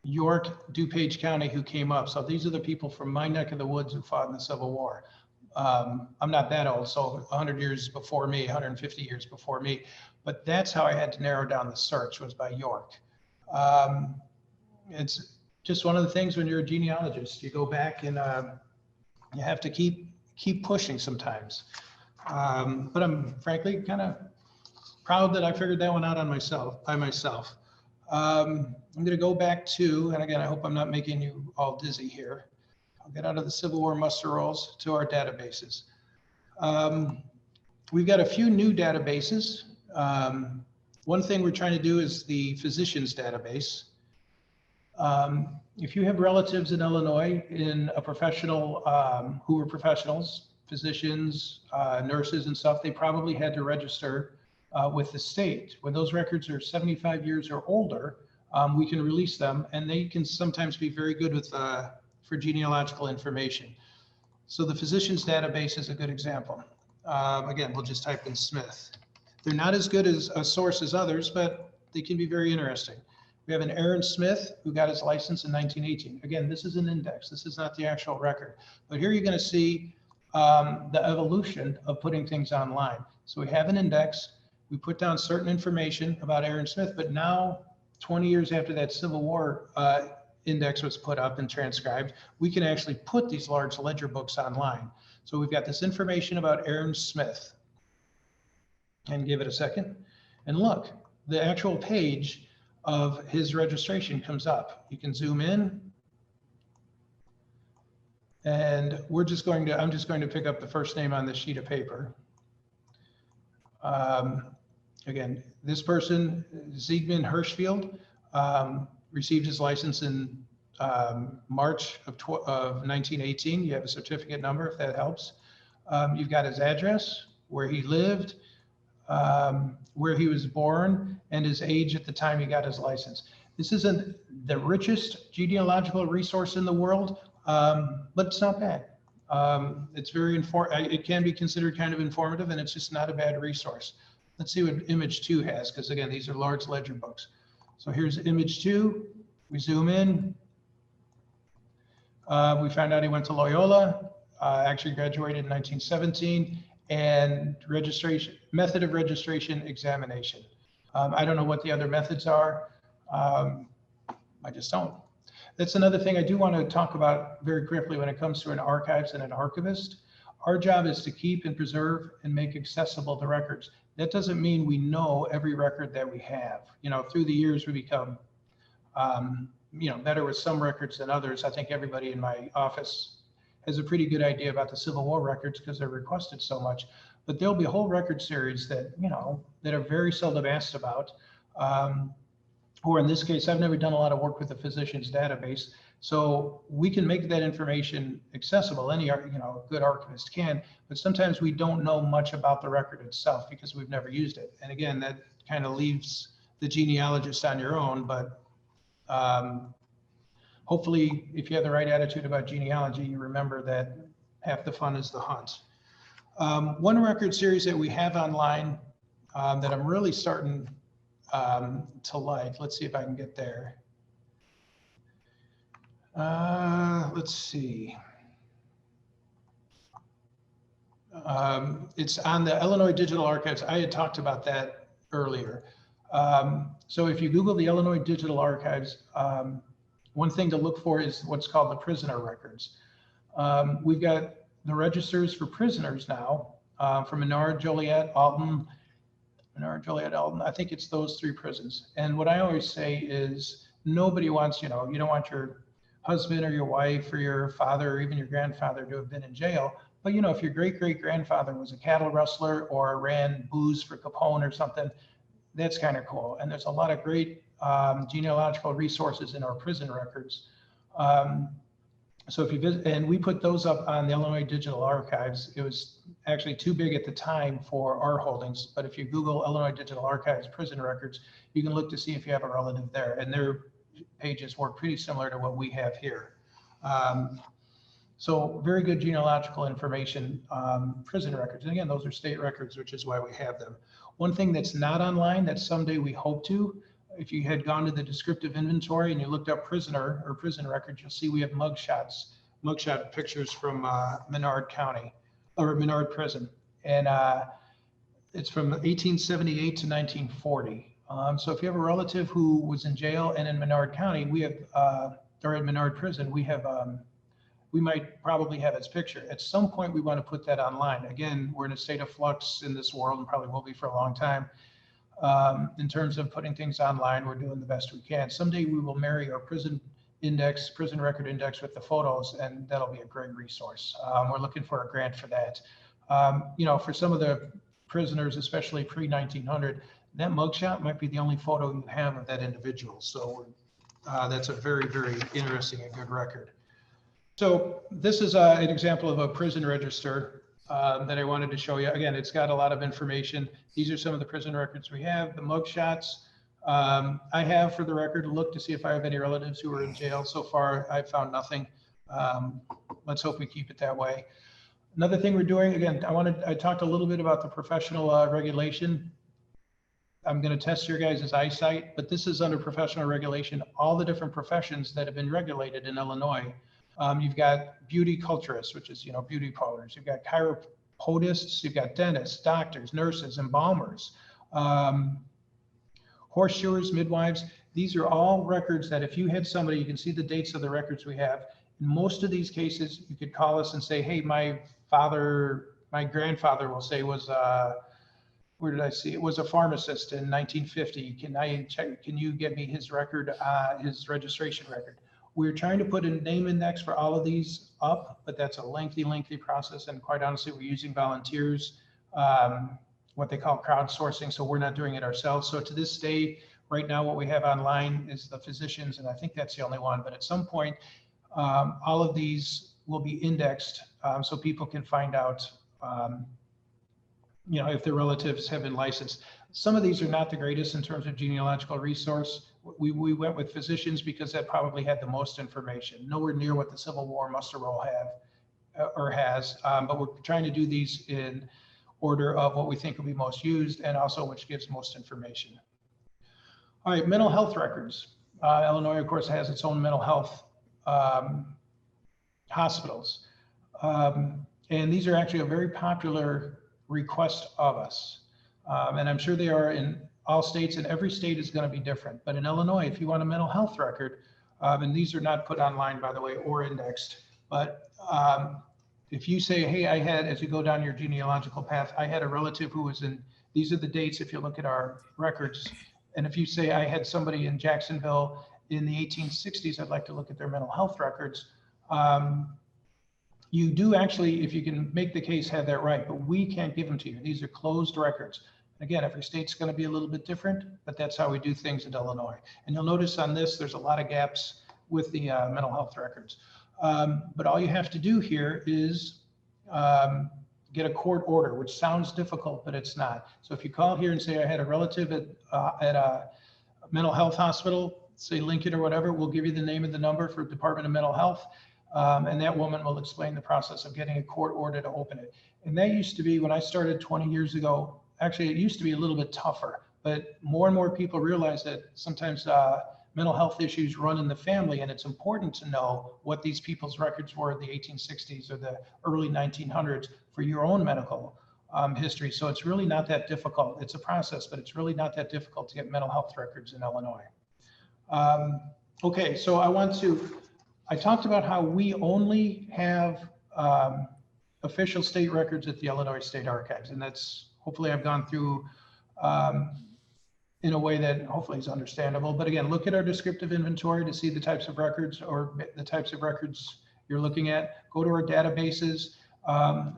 York, DuPage County who came up. So these are the people from my neck of the woods who fought in the Civil War. I'm not that old, so 100 years before me, 150 years before me. But that's how I had to narrow down the search, was by York. It's just one of the things when you're a genealogist, you go back and you have to keep pushing sometimes. But I'm frankly kind of proud that I figured that one out by myself. I'm going to go back to, and again, I hope I'm not making you all dizzy here. I'll get out of the Civil War muster rolls to our databases. We've got a few new databases. One thing we're trying to do is the physicians database. If you have relatives in Illinois in a professional, who were professionals, physicians, nurses and stuff, they probably had to register with the state. When those records are 75 years or older, we can release them, and they can sometimes be very good with for genealogical information. So the physicians database is a good example. Again, we'll just type in Smith. They're not as good as a source as others, but they can be very interesting. We have an Aaron Smith who got his license in 1918. Again, this is an index. This is not the actual record. But here you're going to see the evolution of putting things online. So we have an index. We put down certain information about Aaron Smith, but now 20 years after that Civil War index was put up and transcribed, we can actually put these large ledger books online. So we've got this information about Aaron Smith. And give it a second. And look, the actual page of his registration comes up. You can zoom in. And I'm just going to pick up the first name on the sheet of paper. Again, this person, Siegmund Hirschfeld, received his license in March of 1918. You have a certificate number if that helps. You've got his address, where he lived, where he was born, and his age at the time he got his license. This isn't the richest genealogical resource in the world, but it's not bad. It's very it can be considered kind of informative, and it's just not a bad resource. Let's see what image 2 has, because again, these are large ledger books. So here's image 2. We zoom in. We found out he went to Loyola, actually graduated in 1917, and method of registration examination. I don't know what the other methods are. I just don't. That's another thing I do want to talk about very quickly when it comes to an archives and an archivist. Our job is to keep and preserve and make accessible the records. That doesn't mean we know every record that we have. You know, through the years we become, better with some records than others. I think everybody in my office has a pretty good idea about the Civil War records because they're requested so much. But there'll be a whole record series that, that are very seldom asked about. Or in this case, I've never done a lot of work with the physicians database. So we can make that information accessible. Any, good archivist can, but sometimes we don't know much about the record itself because we've never used it. And again, that kind of leaves the genealogist on your own, but hopefully if you have the right attitude about genealogy, you remember that half the fun is the hunt. One record series that we have online that I'm really starting to like, let's see if I can get there. Let's see. It's on the Illinois Digital Archives. I had talked about that earlier. So if you Google the Illinois Digital Archives, one thing to look for is what's called the prisoner records. We've got the registers for prisoners now, from Menard, Joliet, Alton, I think it's those 3 prisons. And what I always say is nobody wants, you don't want your husband or your wife or your father or even your grandfather to have been in jail. But if your great-great-grandfather was a cattle rustler or ran booze for Capone or something, that's kind of cool. And there's a lot of great genealogical resources in our prison records. So if you visit, and we put those up on the Illinois Digital Archives. It was actually too big at the time for our holdings, but if you Google Illinois Digital Archives prison records, you can look to see if you have a relative there, and their pages work pretty similar to what we have here. So very good genealogical information, prison records. And again, those are state records, which is why we have them. One thing that's not online that someday we hope to, if you had gone to the descriptive inventory and you looked up prisoner or prison records, you'll see we have mugshot pictures from Menard County or Menard Prison. And it's from 1878 to 1940. So if you have a relative who was in jail and in Menard County, we have, or at Menard Prison, we have, we might probably have its picture. At some point, we want to put that online. Again, we're in a state of flux in this world and probably will be for a long time. In terms of putting things online, we're doing the best we can. Someday we will marry our prison record index with the photos, and that'll be a great resource. We're looking for a grant for that. For some of the prisoners, especially pre-1900, that mugshot might be the only photo you have of that individual. So that's a very, very interesting and good record. So this is an example of a prison register that I wanted to show you. Again, it's got a lot of information. These are some of the prison records we have, the mugshots. I have, for the record, looked to see if I have any relatives who are in jail. So far, I've found nothing. Let's hope we keep it that way. Another thing we're doing, again, I talked a little bit about the professional regulation. I'm going to test your guys' eyesight, but this is under professional regulation, all the different professions that have been regulated in Illinois. You've got beauty culturists, which is, beauty parlors. You've got chiropodists, you've got dentists, doctors, nurses, embalmers, horseshoers, midwives. These are all records that if you had somebody, you can see the dates of the records we have. In most of these cases, you could call us and say, hey, my grandfather will say was, where did I see? It was a pharmacist in 1950. Can I check? Can you get me his record, his registration record? We're trying to put a name index for all of these up, but that's a lengthy process. And quite honestly, we're using volunteers, what they call crowdsourcing. So we're not doing it ourselves. So to this day, right now, what we have online is the physicians, and I think that's the only one. But at some point, all of these will be indexed so people can find out, if their relatives have been licensed. Some of these are not the greatest in terms of genealogical resource. We went with physicians because that probably had the most information, nowhere near what the Civil War muster roll has, but we're trying to do these in order of what we think will be most used and also which gives most information. All right, mental health records. Illinois, of course, has its own mental health hospitals. And these are actually a very popular request of us. And I'm sure they are in all states, and every state is going to be different. But in Illinois, if you want a mental health record, and these are not put online, by the way, or indexed, but if you say, hey, I had, as you go down your genealogical path, I had a relative who was in, these are the dates if you look at our records. And if you say I had somebody in Jacksonville in the 1860s, I'd like to look at their mental health records. You do actually, if you can make the case, have that right, but we can't give them to you. These are closed records. Again, every state's going to be a little bit different, but that's how we do things in Illinois. And you'll notice on this, there's a lot of gaps with the mental health records. But all you have to do here is get a court order, which sounds difficult, but it's not. So if you call here and say, I had a relative at a mental health hospital, say Lincoln or whatever, we'll give you the name and the number for Department of Mental Health. And that woman will explain the process of getting a court order to open it. And that used to be, when I started 20 years ago, actually, it used to be a little bit tougher, but more and more people realize that sometimes mental health issues run in the family, and it's important to know what these people's records were in the 1860s or the early 1900s for your own medical history. So it's really not that difficult. It's a process, but it's really not that difficult to get mental health records in Illinois. Okay, so I talked about how we only have official state records at the Illinois State Archives, and that's, hopefully I've gone through in a way that hopefully is understandable. But again, look at our descriptive inventory to see the types of records or the types of records you're looking at. Go to our databases,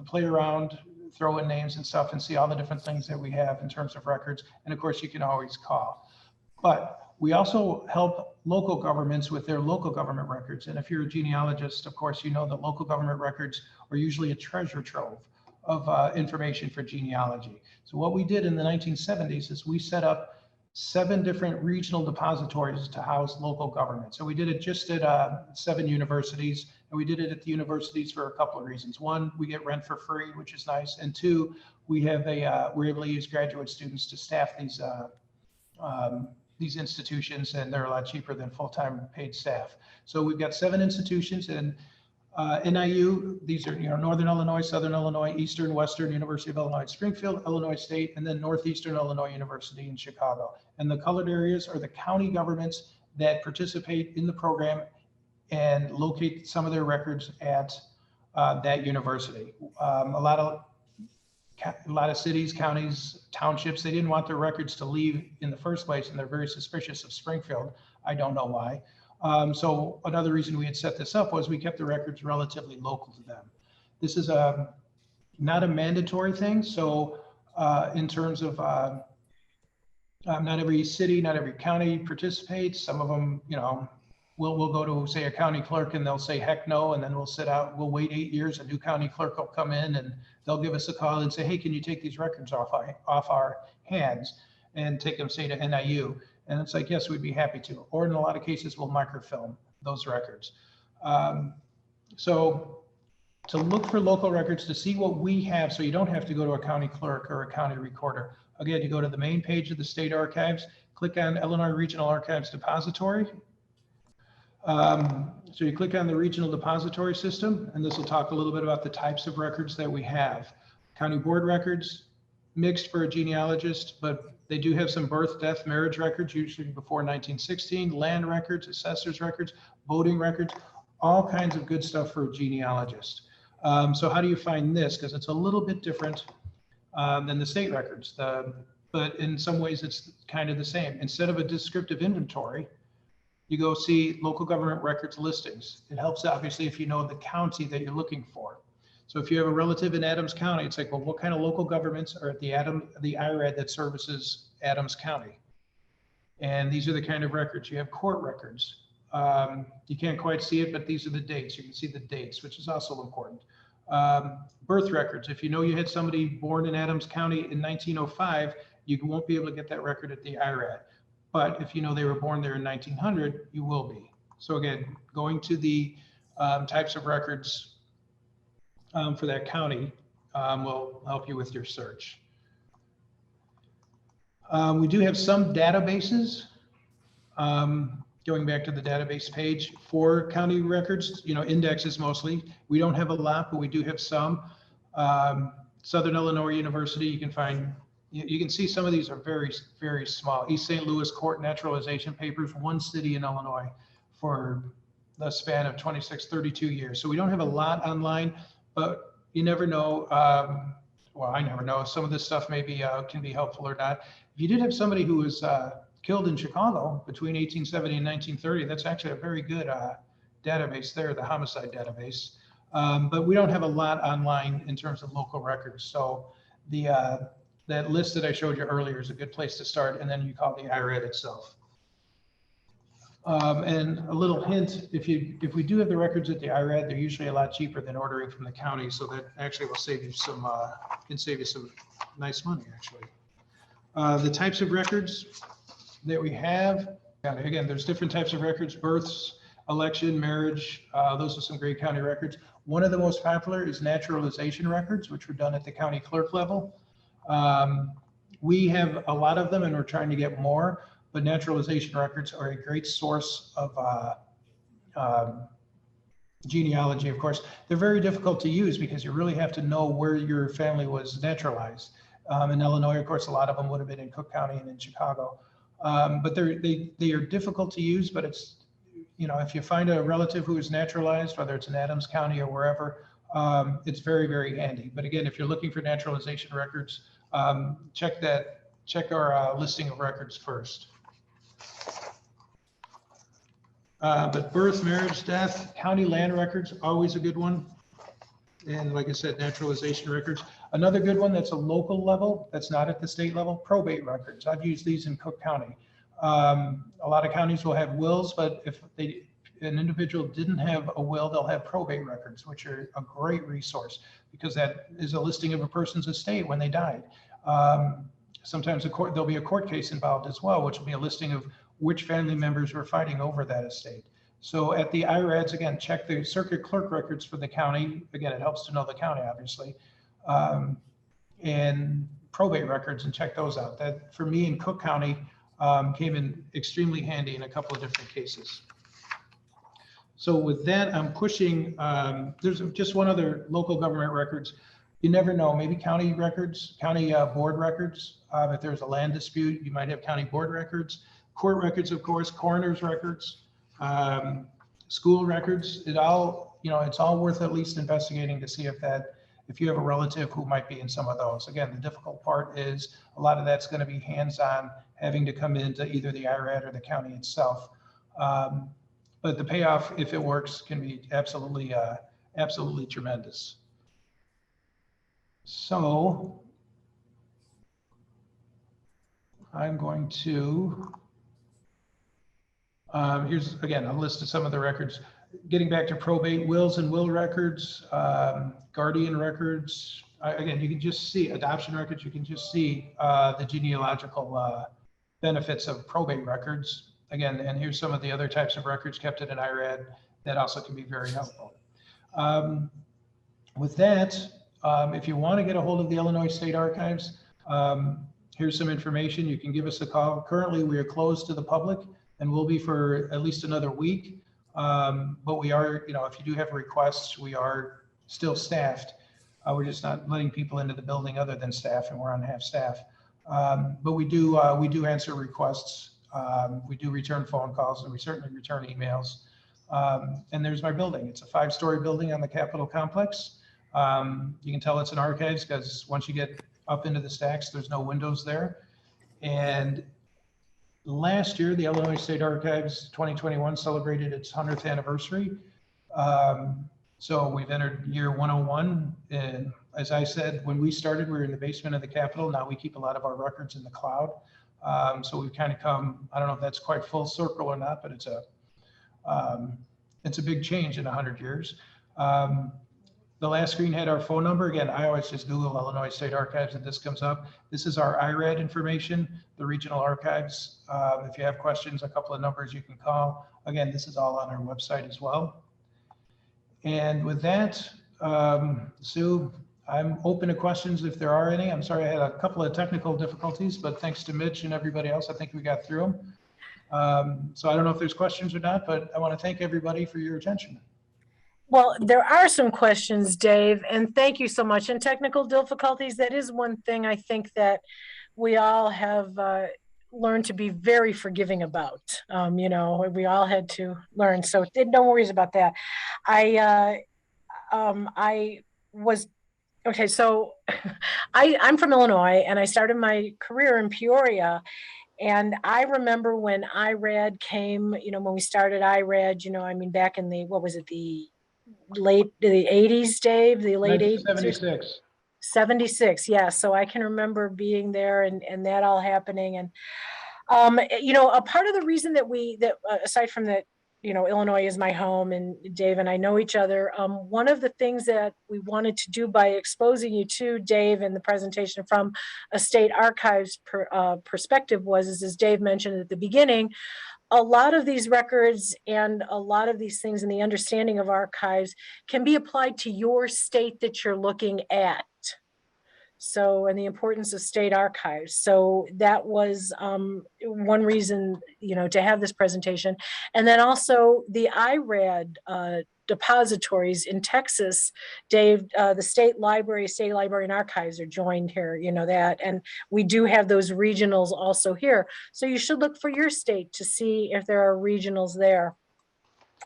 play around, throw in names and stuff and see all the different things that we have in terms of records. And of course, you can always call. But we also help local governments with their local government records. And if you're a genealogist, of course, you know that local government records are usually a treasure trove of information for genealogy. So what we did in the 1970s is we set up 7 different regional depositories to house local government. So we did it just at 7 universities, and we did it at the universities for a couple of reasons. 1, we get rent for free, which is nice. And 2, we have we're able to use graduate students to staff these institutions, and they're a lot cheaper than full-time paid staff. So we've got 7 institutions, and NIU, these are Northern Illinois, Southern Illinois, Eastern, Western, University of Illinois, Springfield, Illinois State, and then Northeastern Illinois University in Chicago. And the colored areas are the county governments that participate in the program and locate some of their records at that university. A lot of cities, counties, townships, they didn't want their records to leave in the first place, and they're very suspicious of Springfield. I don't know why. So another reason we had set this up was we kept the records relatively local to them. This is not a mandatory thing. So in terms of not every city, not every county participates. Some of them, we'll go to, say, a county clerk and they'll say, heck no. And then we'll wait 8 years. A new county clerk will come in and they'll give us a call and say, hey, can you take these records off our hands and take them, say, to NIU? And it's like, yes, we'd be happy to. Or in a lot of cases, we'll microfilm those records. So to look for local records, to see what we have, so you don't have to go to a county clerk or a county recorder. Again, you go to the main page of the state archives, click on Illinois Regional Archives Depository. So you click on the regional depository system, and this will talk a little bit about the types of records that we have. County board records, mixed for a genealogist, but they do have some birth, death, marriage records, usually before 1916, land records, assessors records, voting records, all kinds of good stuff for a genealogist. So how do you find this? Because it's a little bit different than the state records, but in some ways it's kind of the same. Instead of a descriptive inventory, you go see local government records listings. It helps obviously if you know the county that you're looking for. So if you have a relative in Adams County, it's like, well, what kind of local governments are at the IRAD that services Adams County? And these are the kind of records. You have court records. You can't quite see it, but these are the dates. You can see the dates, which is also important. Birth records. If you know you had somebody born in Adams County in 1905, you won't be able to get that record at the IRAD. But if you know they were born there in 1900, you will be. So again, going to the types of records for that county will help you with your search. We do have some databases. Going back to the database page for county records, indexes mostly. We don't have a lot, but we do have some. Southern Illinois University, you can see some of these are very, very small. East St. Louis Court Naturalization Papers, 1 city in Illinois for the span of 32 years. So we don't have a lot online, but you never know. Well, I never know. Some of this stuff maybe can be helpful or not. If you did have somebody who was killed in Chicago between 1870 and 1930, that's actually a very good database there, the homicide database. But we don't have a lot online in terms of local records. So that list that I showed you earlier is a good place to start, and then you call the IRAD itself. And a little hint, if we do have the records at the IRAD, they're usually a lot cheaper than ordering from the county, so that actually will save you some, can save you some nice money, actually. The types of records that we have, again, there's different types of records: births, election, marriage. Those are some great county records. One of the most popular is naturalization records, which were done at the county clerk level. We have a lot of them, and we're trying to get more. But naturalization records are a great source of genealogy, of course. They're very difficult to use because you really have to know where your family was naturalized. In Illinois, of course, a lot of them would have been in Cook County and in Chicago. But they are difficult to use, but it's, you know, if you find a relative who is naturalized, whether it's in Adams County or wherever, it's very, very handy. But again, if you're looking for naturalization records, check our listing of records first. But birth, marriage, death, county land records, always a good one. And like I said, naturalization records. Another good one that's a local level, that's not at the state level, probate records. I've used these in Cook County. A lot of counties will have wills, but if an individual didn't have a will, they'll have probate records, which are a great resource because that is a listing of a person's estate when they died. Sometimes there'll be a court case involved as well, which will be a listing of which family members were fighting over that estate. So at the IRADs, again, check the circuit clerk records for the county. Again, it helps to know the county, obviously, and probate records, and check those out. That, for me in Cook County, came in extremely handy in a couple of different cases. So with that, I'm pushing, there's just one other local government records. You never know, maybe county records, county board records. If there's a land dispute, you might have county board records. Court records, of course, coroner's records, school records. It all, you know, it's all worth at least investigating to see if you have a relative who might be in some of those. Again, the difficult part is a lot of that's going to be hands-on, having to come into either the IRAD or the county itself. But the payoff, if it works, can be absolutely, absolutely tremendous. So I'm going to, here's, again, a list of some of the records. Getting back to probate, wills and will records, guardian records. Again, you can just see adoption records. You can just see the genealogical benefits of probate records. Again, and here's some of the other types of records kept in an IRAD that also can be very helpful. With that, if you want to get a hold of the Illinois State Archives, here's some information. You can give us a call. Currently, we are closed to the public and will be for at least another week. But we are, you know, if you do have requests, we are still staffed. We're just not letting people into the building other than staff, and we're on half staff. But we do answer requests. We do return phone calls, and we certainly return emails. And there's my building. It's a 5-story building on the Capitol complex. You can tell it's an archives because once you get up into the stacks, there's no windows there. And last year, the Illinois State Archives 2021 celebrated its 100th anniversary. So we've entered year 101. And as I said, when we started, we were in the basement of the Capitol. Now we keep a lot of our records in the cloud. So we've kind of come, I don't know if that's quite full circle or not, but it's a big change in 100 years. The last screen had our phone number. Again, I always just Google Illinois State Archives and this comes up. This is our IRAD information, the regional archives. If you have questions, a couple of numbers you can call. Again, this is all on our website as well. And with that, Sue, I'm open to questions if there are any. I'm sorry I had a couple of technical difficulties, but thanks to Mitch and everybody else, I think we got through them. So I don't know if there's questions or not, but I want to thank everybody for your attention. Well, there are some questions, Dave, and thank you so much. And technical difficulties, that is one thing I think that we all have learned to be very forgiving about. You know, we all had to learn, so no worries about that. I was, okay, so I'm from Illinois, and I started my career in Peoria. And I remember when IRAD came, you know, when we started IRAD, you know, I mean, back in the, what was it, the 80s, Dave, the late 80s? 76. 76, yeah. So I can remember being there and that all happening. And, you know, a part of the reason that aside from that, you know, Illinois is my home, and Dave and I know each other. One of the things that we wanted to do by exposing you to, Dave, in the presentation from a state archives perspective was, as Dave mentioned at the beginning, a lot of these records and a lot of these things in the understanding of archives can be applied to your state that you're looking at. So, and the importance of state archives. So that was one reason, you know, to have this presentation. And then also the IRAD depositories in Texas, Dave, the state library and archives are joined here, you know that, and we do have those regionals also here. So you should look for your state to see if there are regionals there.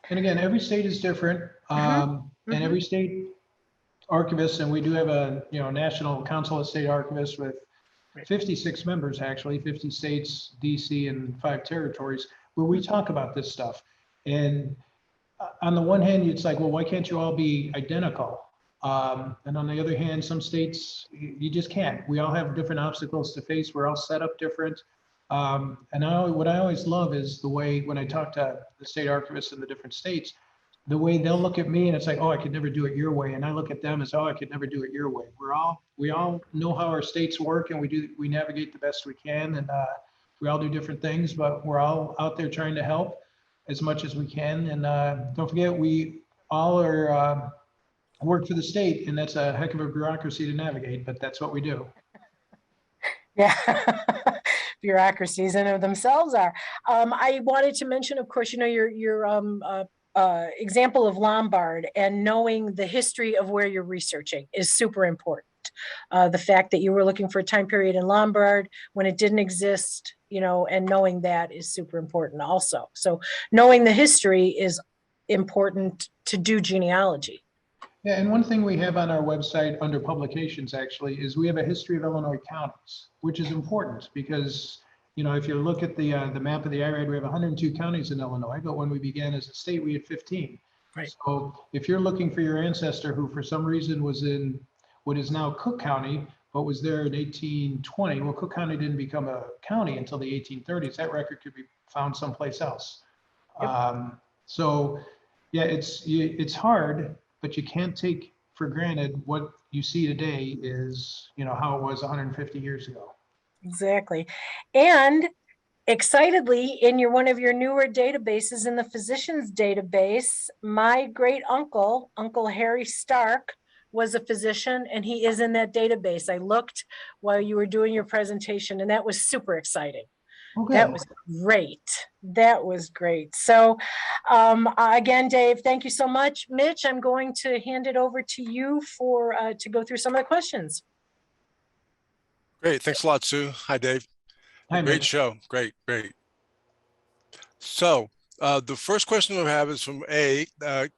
And again, every state is different, and every state archivist, and we do have a National Council of State Archivists with 56 members, actually, 50 states, DC, and 5 territories, where we talk about this stuff. And on the one hand, it's like, well, why can't you all be identical? And on the other hand, some states, you just can't. We all have different obstacles to face. We're all set up different. And what I always love is the way, when I talk to the state archivists in the different states, the way they'll look at me and it's like, oh, I could never do it your way. And I look at them as, oh, I could never do it your way. We all know how our states work, and we navigate the best we can. And we all do different things, but we're all out there trying to help as much as we can. And don't forget, we all are work for the state, and that's a heck of a bureaucracy to navigate, but that's what we do. Yeah. Bureaucracies in of themselves are. I wanted to mention, of course, your example of Lombard, and knowing the history of where you're researching is super important. The fact that you were looking for a time period in Lombard when it didn't exist, and knowing that is super important also. So knowing the history is important to do genealogy. Yeah, and one thing we have on our website under publications actually is we have a history of Illinois counties, which is important because, if you look at the map of the IRAD, we have 102 counties in Illinois, but when we began as a state, we had 15. Right. So if you're looking for your ancestor who for some reason was in what is now Cook County, but was there in 1820, well, Cook County didn't become a county until the 1830s. That record could be found someplace else. Yep. So yeah, it's hard, but you can't take for granted what you see today is, how it was 150 years ago. Exactly. And excitedly, in one of your newer databases, in the physician's database, my great uncle, Uncle Harry Stark, was a physician, and he is in that database. I looked while you were doing your presentation, and that was super exciting. Okay. That was great. That was great. So again, Dave, thank you so much. Mitch, I'm going to hand it over to you to go through some of the questions. Great. Thanks a lot, Sue. Hi, Dave. Hi, great Mitch. Show. Great. So the first question we have is from A.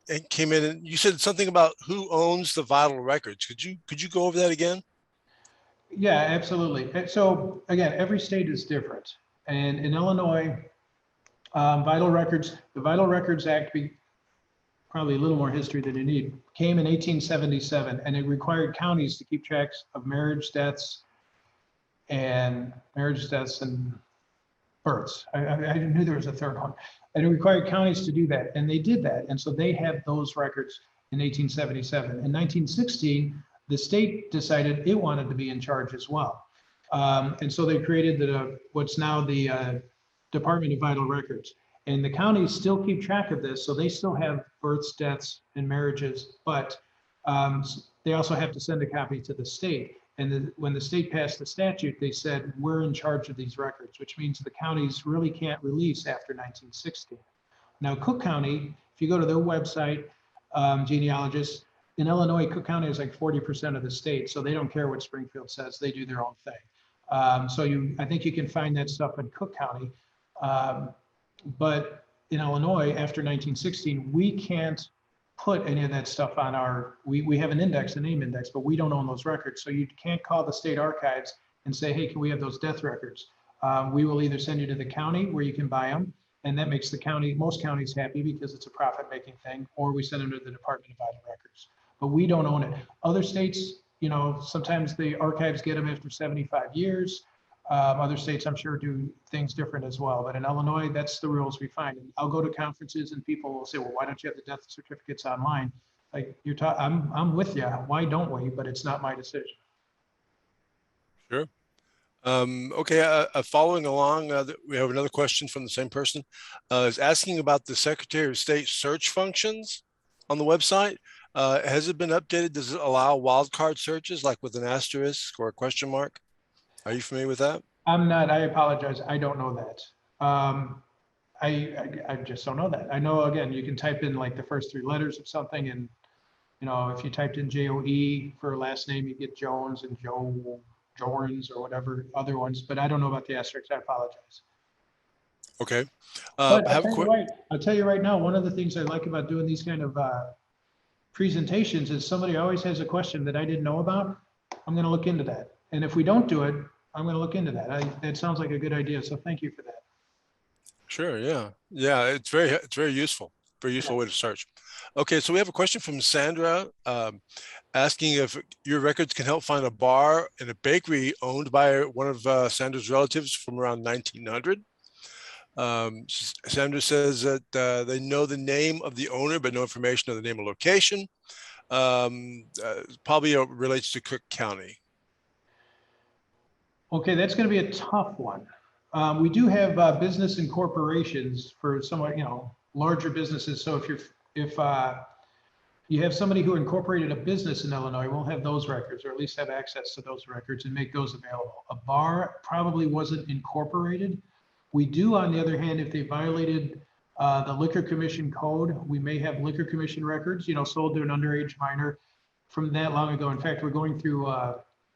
It came in, and you said something about who owns the vital records. Could you go over that again? Yeah, absolutely. So again, every state is different. And in Illinois, the Vital Records Act, probably a little more history than you need, came in 1877, and it required counties to keep tracks of marriage deaths and births. I knew there was a third one. And it required counties to do that, and they did that. And so they have those records in 1877. In 1916, the state decided it wanted to be in charge as well. And so they created what's now the Department of Vital Records. And the counties still keep track of this, so they still have births, deaths, and marriages, but they also have to send a copy to the state. And when the state passed the statute, they said, we're in charge of these records, which means the counties really can't release after 1960. Now, Cook County, if you go to their website, genealogists, in Illinois, Cook County is like 40% of the state, so they don't care what Springfield says, they do their own thing. So I think you can find that stuff in Cook County. But in Illinois, after 1916, we can't put any of that stuff on we have an index, a name index, but we don't own those records. So you can't call the state archives and say, hey, can we have those death records? We will either send you to the county where you can buy them, and that makes most counties happy because it's a profit-making thing, or we send them to the Department of Vital Records. But we don't own it. Other states, sometimes the archives get them after 75 years. Other states, I'm sure, do things different as well. But in Illinois, that's the rules we find. And I'll go to conferences and people will say, well, why don't you have the death certificates online? Like I'm with you. Why don't we? But it's not my decision. Sure. Okay. Following along, we have another question from the same person. Is asking about the Secretary of State search functions on the website. Has it been updated? Does it allow wildcard searches like with an asterisk or a question mark? Are you familiar with that? I'm not. I apologize. I don't know that. I just don't know that. I know, again, you can type in like the first three letters of something, and if you typed in Joe for a last name, you get Jones and Joens or whatever other ones, but I don't know about the asterisks. I apologize. Okay. But I have a quick. I'll tell you right now, one of the things I like about doing these kind of presentations is somebody always has a question that I didn't know about. I'm going to look into that. And if we don't do it, I'm going to look into that. That sounds like a good idea. So thank you for that. Sure. Yeah. Yeah. It's very useful. Very useful way to search. Okay. So we have a question from Sandra asking if your records can help find a bar and a bakery owned by one of Sandra's relatives from around 1900. Sandra says that they know the name of the owner, but no information of the name or location. Probably relates to Cook County. Okay, that's going to be a tough one. We do have business and corporations for somewhat, larger businesses. So if you have somebody who incorporated a business in Illinois, we'll have those records, or at least have access to those records and make those available. A bar probably wasn't incorporated. We do, on the other hand, if they violated the Liquor Commission code, we may have Liquor Commission records, sold to an underage minor from that long ago. In fact, we're going through,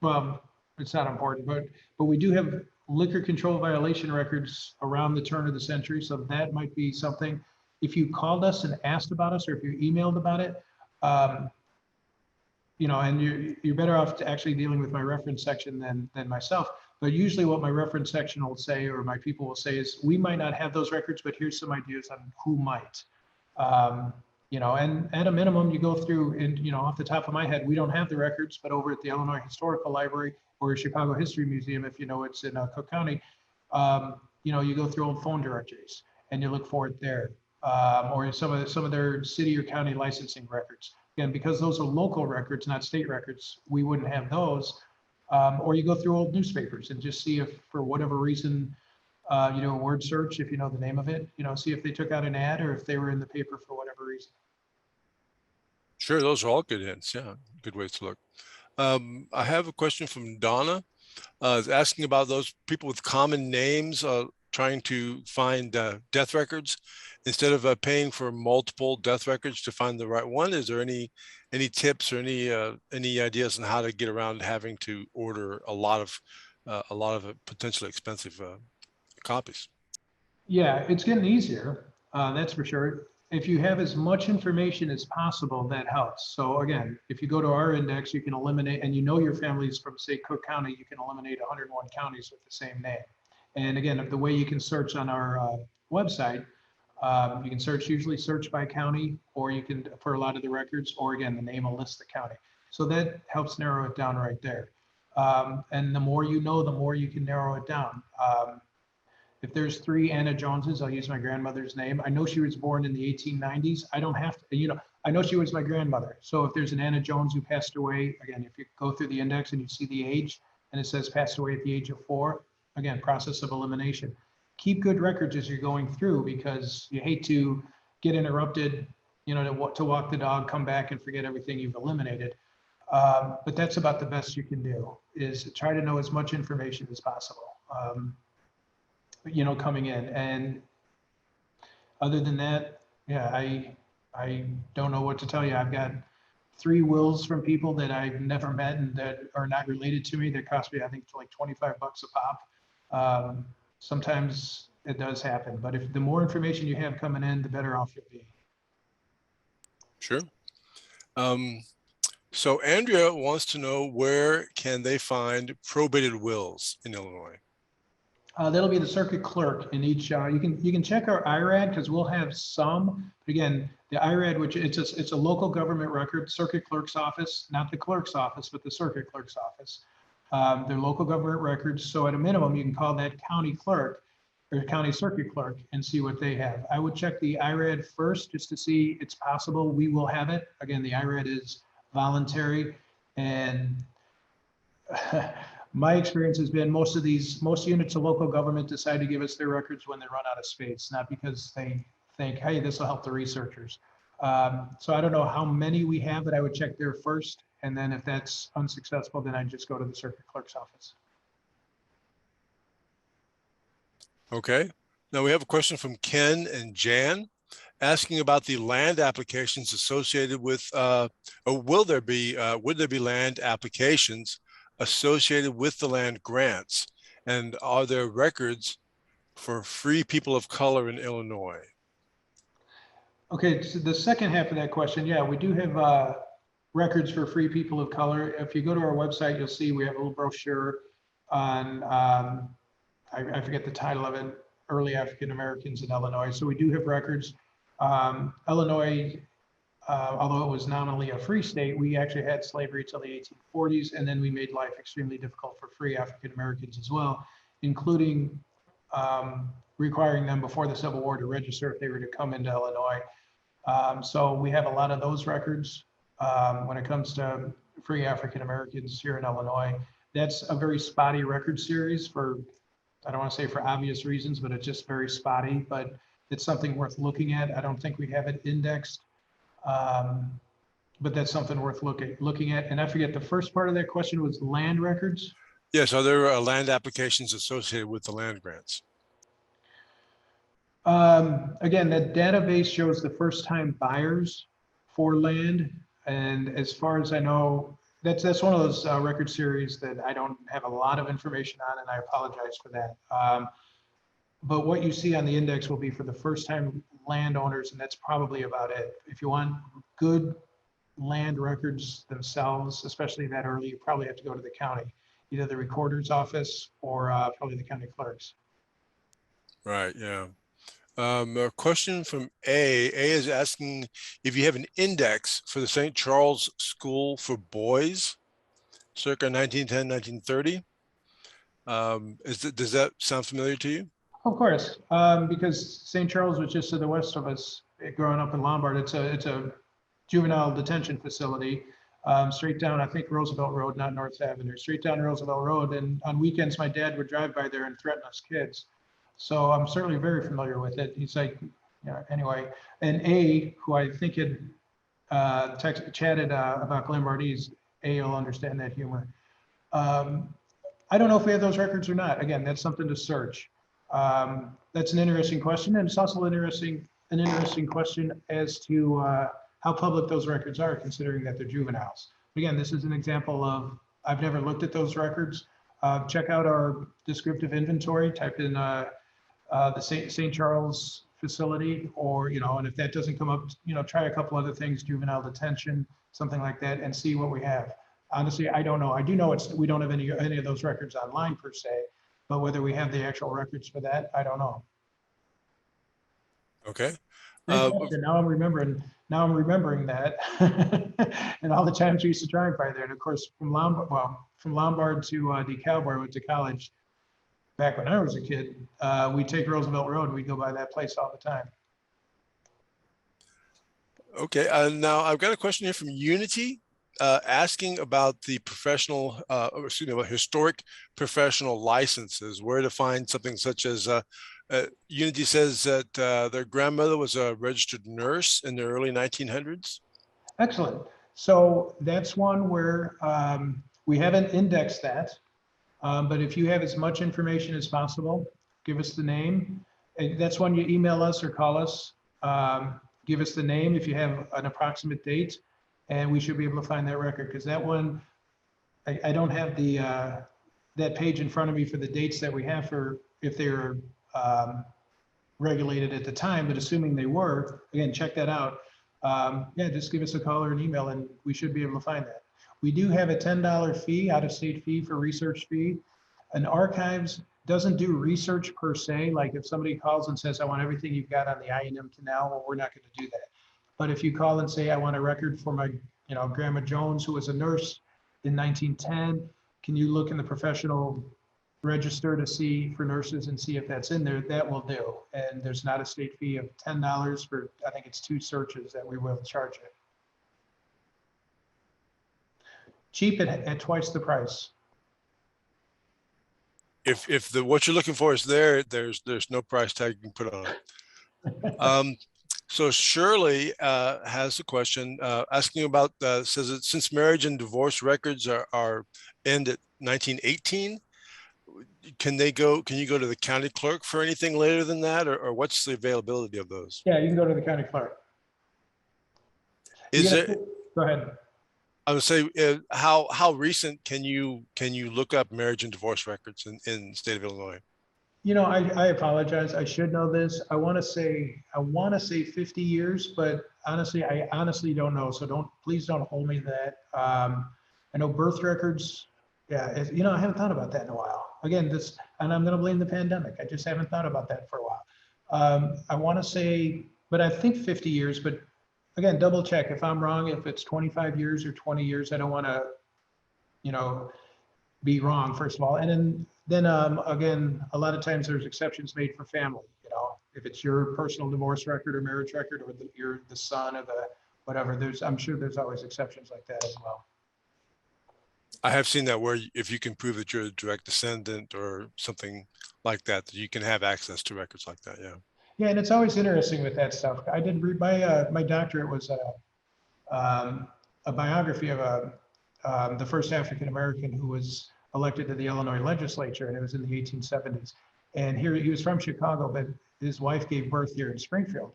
well, it's not important, but we do have liquor control violation records around the turn of the century. So that might be something. If you called us and asked about us, or if you emailed about it, and you're better off to actually dealing with my reference section than myself. But usually what my reference section will say, or my people will say, is we might not have those records, but here's some ideas on who might. And at a minimum, you go through, and off the top of my head, we don't have the records, but over at the Illinois Historical Library or Chicago History Museum, if it's in Cook County, you go through old phone directories and you look for it there, or some of their city or county licensing records. Again, because those are local records, not state records, we wouldn't have those. Or you go through old newspapers and just see if, for whatever reason, a word search, if you know the name of it, see if they took out an ad or if they were in the paper for whatever reason. Sure, those are all good hints. Yeah, good ways to look. I have a question from Donna. Is asking about those people with common names trying to find death records instead of paying for multiple death records to find the right one. Is there any tips or any ideas on how to get around having to order a lot of potentially expensive copies? Yeah, it's getting easier. That's for sure. If you have as much information as possible, that helps. So again, if you go to our index, you can eliminate, and your family's from, say, Cook County, you can eliminate 101 counties with the same name. And again, the way you can search on our website, you can usually search by county, or you can, for a lot of the records, or again, the name will list the county. So that helps narrow it down right there. And the more the more you can narrow it down. If there's 3 Anna Joneses, I'll use my grandmother's name. I know she was born in the 1890s. I don't have to, I know she was my grandmother. So if there's an Anna Jones who passed away, again, if you go through the index and you see the age and it says passed away at the age of 4, again, process of elimination. Keep good records as you're going through, because you hate to get interrupted, to walk the dog, come back and forget everything you've eliminated. But that's about the best you can do, is try to know as much information as possible. Coming in. And other than that, yeah, I don't know what to tell you. I've got 3 wills from people that I've never met and that are not related to me that cost me, I think, like $25 a pop. Sometimes it does happen, but if the more information you have coming in, the better off you'll be. Sure. So Andrea wants to know, where can they find probated wills in Illinois? That'll be the circuit clerk in each. You can check our IRAD, because we'll have some. But again, the IRAD, which it's a local government record, circuit clerk's office, not the clerk's office, but the circuit clerk's office. They're local government records. So at a minimum, you can call that county clerk or county circuit clerk and see what they have. I would check the IRAD first just to see it's possible we will have it. Again, the IRAD is voluntary, and my experience has been most units of local government decide to give us their records when they run out of space, not because they think, hey, this will help the researchers. So I don't know how many we have, but I would check there first. And then if that's unsuccessful, then I'd just go to the circuit clerk's office. Okay. Now we have a question from Ken and Jan asking about the land applications associated with, or would there be land applications associated with the land grants? And are there records for free people of color in Illinois? Okay, so the second half of that question, yeah, we do have records for free people of color. If you go to our website, you'll see we have a little brochure on, I forget the title of it, Early African Americans in Illinois. So we do have records. Illinois, although it was nominally a free state, we actually had slavery till the 1840s, and then we made life extremely difficult for free African Americans as well, including requiring them before the Civil War to register if they were to come into Illinois. So we have a lot of those records when it comes to free African Americans here in Illinois. That's a very spotty record series for, I don't want to say for obvious reasons, but it's just very spotty, but it's something worth looking at. I don't think we have it indexed, but that's something worth looking at. And I forget, the first part of that question was land records? Yes, are there land applications associated with the land grants? Again, that database shows the first time buyers for land. And as far as I know, that's one of those record series that I don't have a lot of information on, and I apologize for that. But what you see on the index will be for the first time landowners, and that's probably about it. If you want good land records themselves, especially that early, you probably have to go to the county, either the recorder's office or probably the county clerk's. Right, yeah. A question from A. A is asking if you have an index for the St. Charles School for Boys, circa 1910, 1930. Does that sound familiar to you? Of course, because St. Charles was just to the west of us. Growing up in Lombard, it's a juvenile detention facility straight down, I think, Roosevelt Road, not North Avenue, straight down Roosevelt Road. And on weekends, my dad would drive by there and threaten us kids. So I'm certainly very familiar with it. He's like, yeah, anyway. And A, who I think had chatted about Glen Bardise, A will understand that humor. I don't know if we have those records or not. Again, that's something to search. That's an interesting question. And it's also an interesting question as to how public those records are, considering that they're juveniles. Again, this is an example of, I've never looked at those records. Check out our descriptive inventory, type in the St. Charles facility, or, and if that doesn't come up, try a couple other things, juvenile detention, something like that, and see what we have. Honestly, I don't know. I do know we don't have any of those records online per se, but whether we have the actual records for that, I don't know. Okay. Now I'm remembering that, and all the times we used to drive by there. And of course, from Lombard to DeKalb, where I went to college back when I was a kid, we'd take Roosevelt Road. We'd go by that place all the time. Okay. Now I've got a question here from Unity, asking about the historic professional licenses, where to find something such as Unity says that their grandmother was a registered nurse in the early 1900s. Excellent. So that's one where we haven't indexed that, but if you have as much information as possible, give us the name. And that's when you email us or call us. Give us the name if you have an approximate date, and we should be able to find that record, because that one, I don't have the that page in front of me for the dates that we have for if they were regulated at the time, but assuming they were, again, check that out. Yeah, just give us a call or an email and we should be able to find that. We do have a $10 fee, out-of-state fee for research fee. An archives doesn't do research per se. Like if somebody calls and says, I want everything you've got on the I&M Canal, well, we're not going to do that. But if you call and say, I want a record for my, Grandma Jones, who was a nurse in 1910, can you look in the professional register to see for nurses and see if that's in there? That will do. And there's not a state fee of $10 for, I think it's 2 searches that we will charge it. Cheap at twice the price. If what you're looking for is there's no price tag you can put on it. So Shirley has a question asking about, says that since marriage and divorce records are end at 1918, can you go to the county clerk for anything later than that, or what's the availability of those? Yeah, you can go to the county clerk. Is it, Go ahead. I would say, how recent can you look up marriage and divorce records in the state of Illinois? You know, I apologize. I should know this. I want to say 50 years, but honestly, I honestly don't know. So please don't hold me to that. I know birth records. Yeah, you know, I haven't thought about that in a while. Again, and I'm going to blame the pandemic. I just haven't thought about that for a while. I want to say, but I think 50 years, but again, double check if I'm wrong, if it's 25 years or 20 years. I don't want to, you know, be wrong, first of all. And then again, a lot of times there's exceptions made for family. You know, if it's your personal divorce record or marriage record, or you're the son of a whatever, I'm sure there's always exceptions like that as well. I have seen that where if you can prove that you're a direct descendant or something like that, you can have access to records like that. Yeah. Yeah, and it's always interesting with that stuff. I did read my doctorate was a biography of the first African American who was elected to the Illinois legislature, and it was in the 1870s. And he was from Chicago, but his wife gave birth here in Springfield,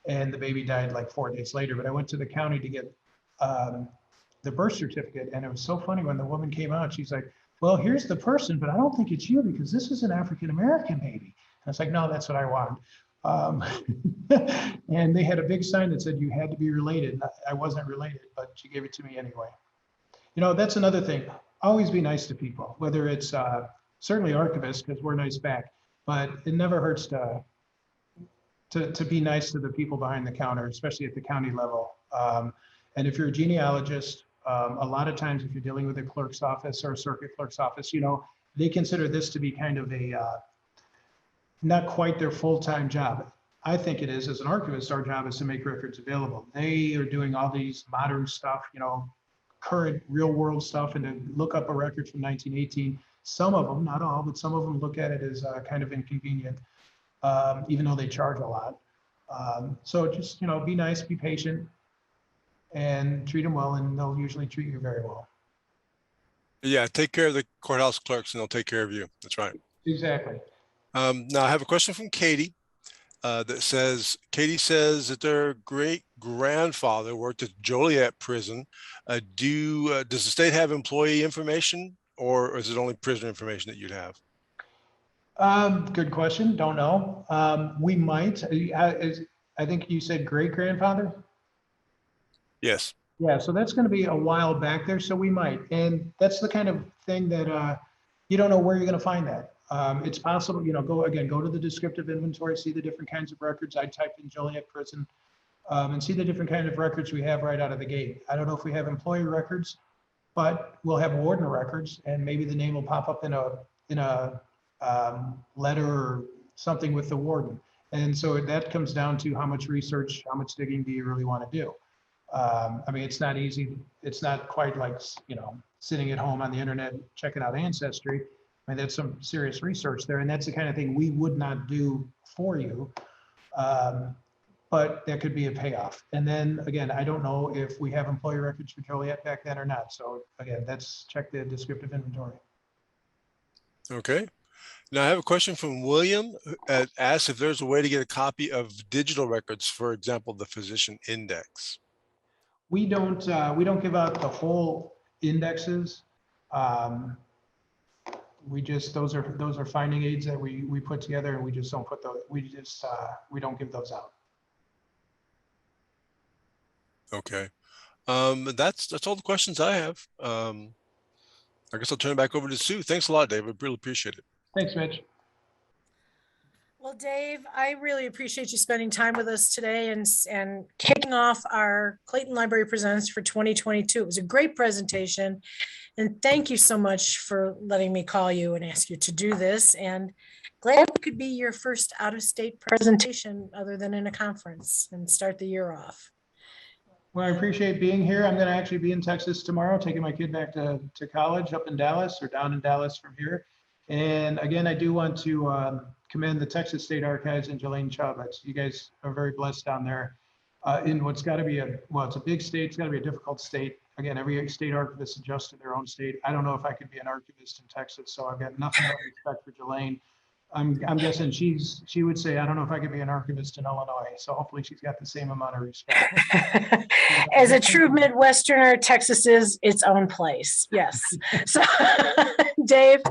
and the baby died like 4 days later. But I went to the county to get the birth certificate, and it was so funny when the woman came out. She's like, "Well, here's the person, but I don't think it's you because this is an African American baby." And I was like, "No, that's what I want." And they had a big sign that said you had to be related. I wasn't related, but she gave it to me anyway. You know, that's another thing. Always be nice to people, whether it's certainly archivists, because we're nice back, but it never hurts to be nice to the people behind the counter, especially at the county level. And if you're a genealogist, a lot of times if you're dealing with a clerk's office or a circuit clerk's office, you know, they consider this to be kind of a not quite their full-time job. I think it is. As an archivist, our job is to make records available. They are doing all these modern stuff, you know, current real world stuff, and to look up a record from 1918. Some of them, not all, but some of them look at it as kind of inconvenient, even though they charge a lot. So just, you know, be nice, be patient, and treat them well, and they'll usually treat you very well. Yeah, take care of the courthouse clerks and they'll take care of you. That's right. Exactly. Now I have a question from Katie Katie says that their great grandfather worked at Joliet prison. Does the state have employee information, or is it only prisoner information that you'd have? Good question. Don't know. We might. I think you said great grandfather. Yes. Yeah, so that's going to be a while back there, so we might. And that's the kind of thing that you don't know where you're going to find that. It's possible, you know, go to the descriptive inventory, see the different kinds of records. I typed in Joliet prison and see the different kind of records we have right out of the gate. I don't know if we have employee records, but we'll have warden records, and maybe the name will pop up in a letter or something with the warden. And so that comes down to how much research, how much digging do you really want to do? I mean, it's not easy. It's not quite like, you know, sitting at home on the internet checking out Ancestry. I mean, that's some serious research there, and that's the kind of thing we would not do for you, but that could be a payoff. And then again, I don't know if we have employee records for Joliet back then or not. So again, that's check the descriptive inventory. Okay. Now I have a question from William. Asks if there's a way to get a copy of digital records, for example, the physician index. We don't give out the whole indexes. We just, those are finding aids that we put together, and we just don't put those, we don't give those out. Okay. That's all the questions I have. I guess I'll turn it back over to Sue. Thanks a lot, Dave. I really appreciate it. Thanks, Mitch. Well, Dave, I really appreciate you spending time with us today and kicking off our Clayton Library Presents for 2022. It was a great presentation. And thank you so much for letting me call you and ask you to do this. And glad it could be your first out-of-state presentation other than in a conference, and start the year off. Well, I appreciate being here. I'm going to actually be in Texas tomorrow, taking my kid back to college up in Dallas, or down in Dallas from here. And again, I do want to commend the Texas State Archives and Jelaine Chavez. You guys are very blessed down there in what's got to be it's a big state. It's got to be a difficult state. again, every state archivist adjusts to their own state. I don't know if I could be an archivist in Texas, so I've got nothing but respect for Jelaine. I'm guessing she would say, I don't know if I could be an archivist in Illinois. So hopefully she's got the same amount of respect. As a true Midwesterner, Texas is its own place. Yes. So, Dave,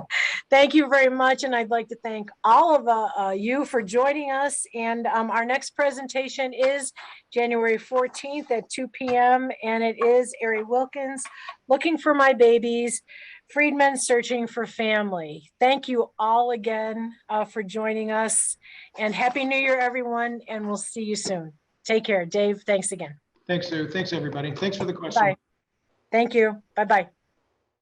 thank you very much. And I'd like to thank all of you for joining us. And our next presentation is January 14th at 2 p.m. And it is Ari Wilkins, Looking for My Babies, Freedmen Searching for Family. Thank you all again for joining us, and Happy New Year, everyone, and we'll see you soon. Take care. Dave, thanks again. Thanks, Sue. Thanks, everybody. Thanks for the question. Bye. Thank you. Bye-bye.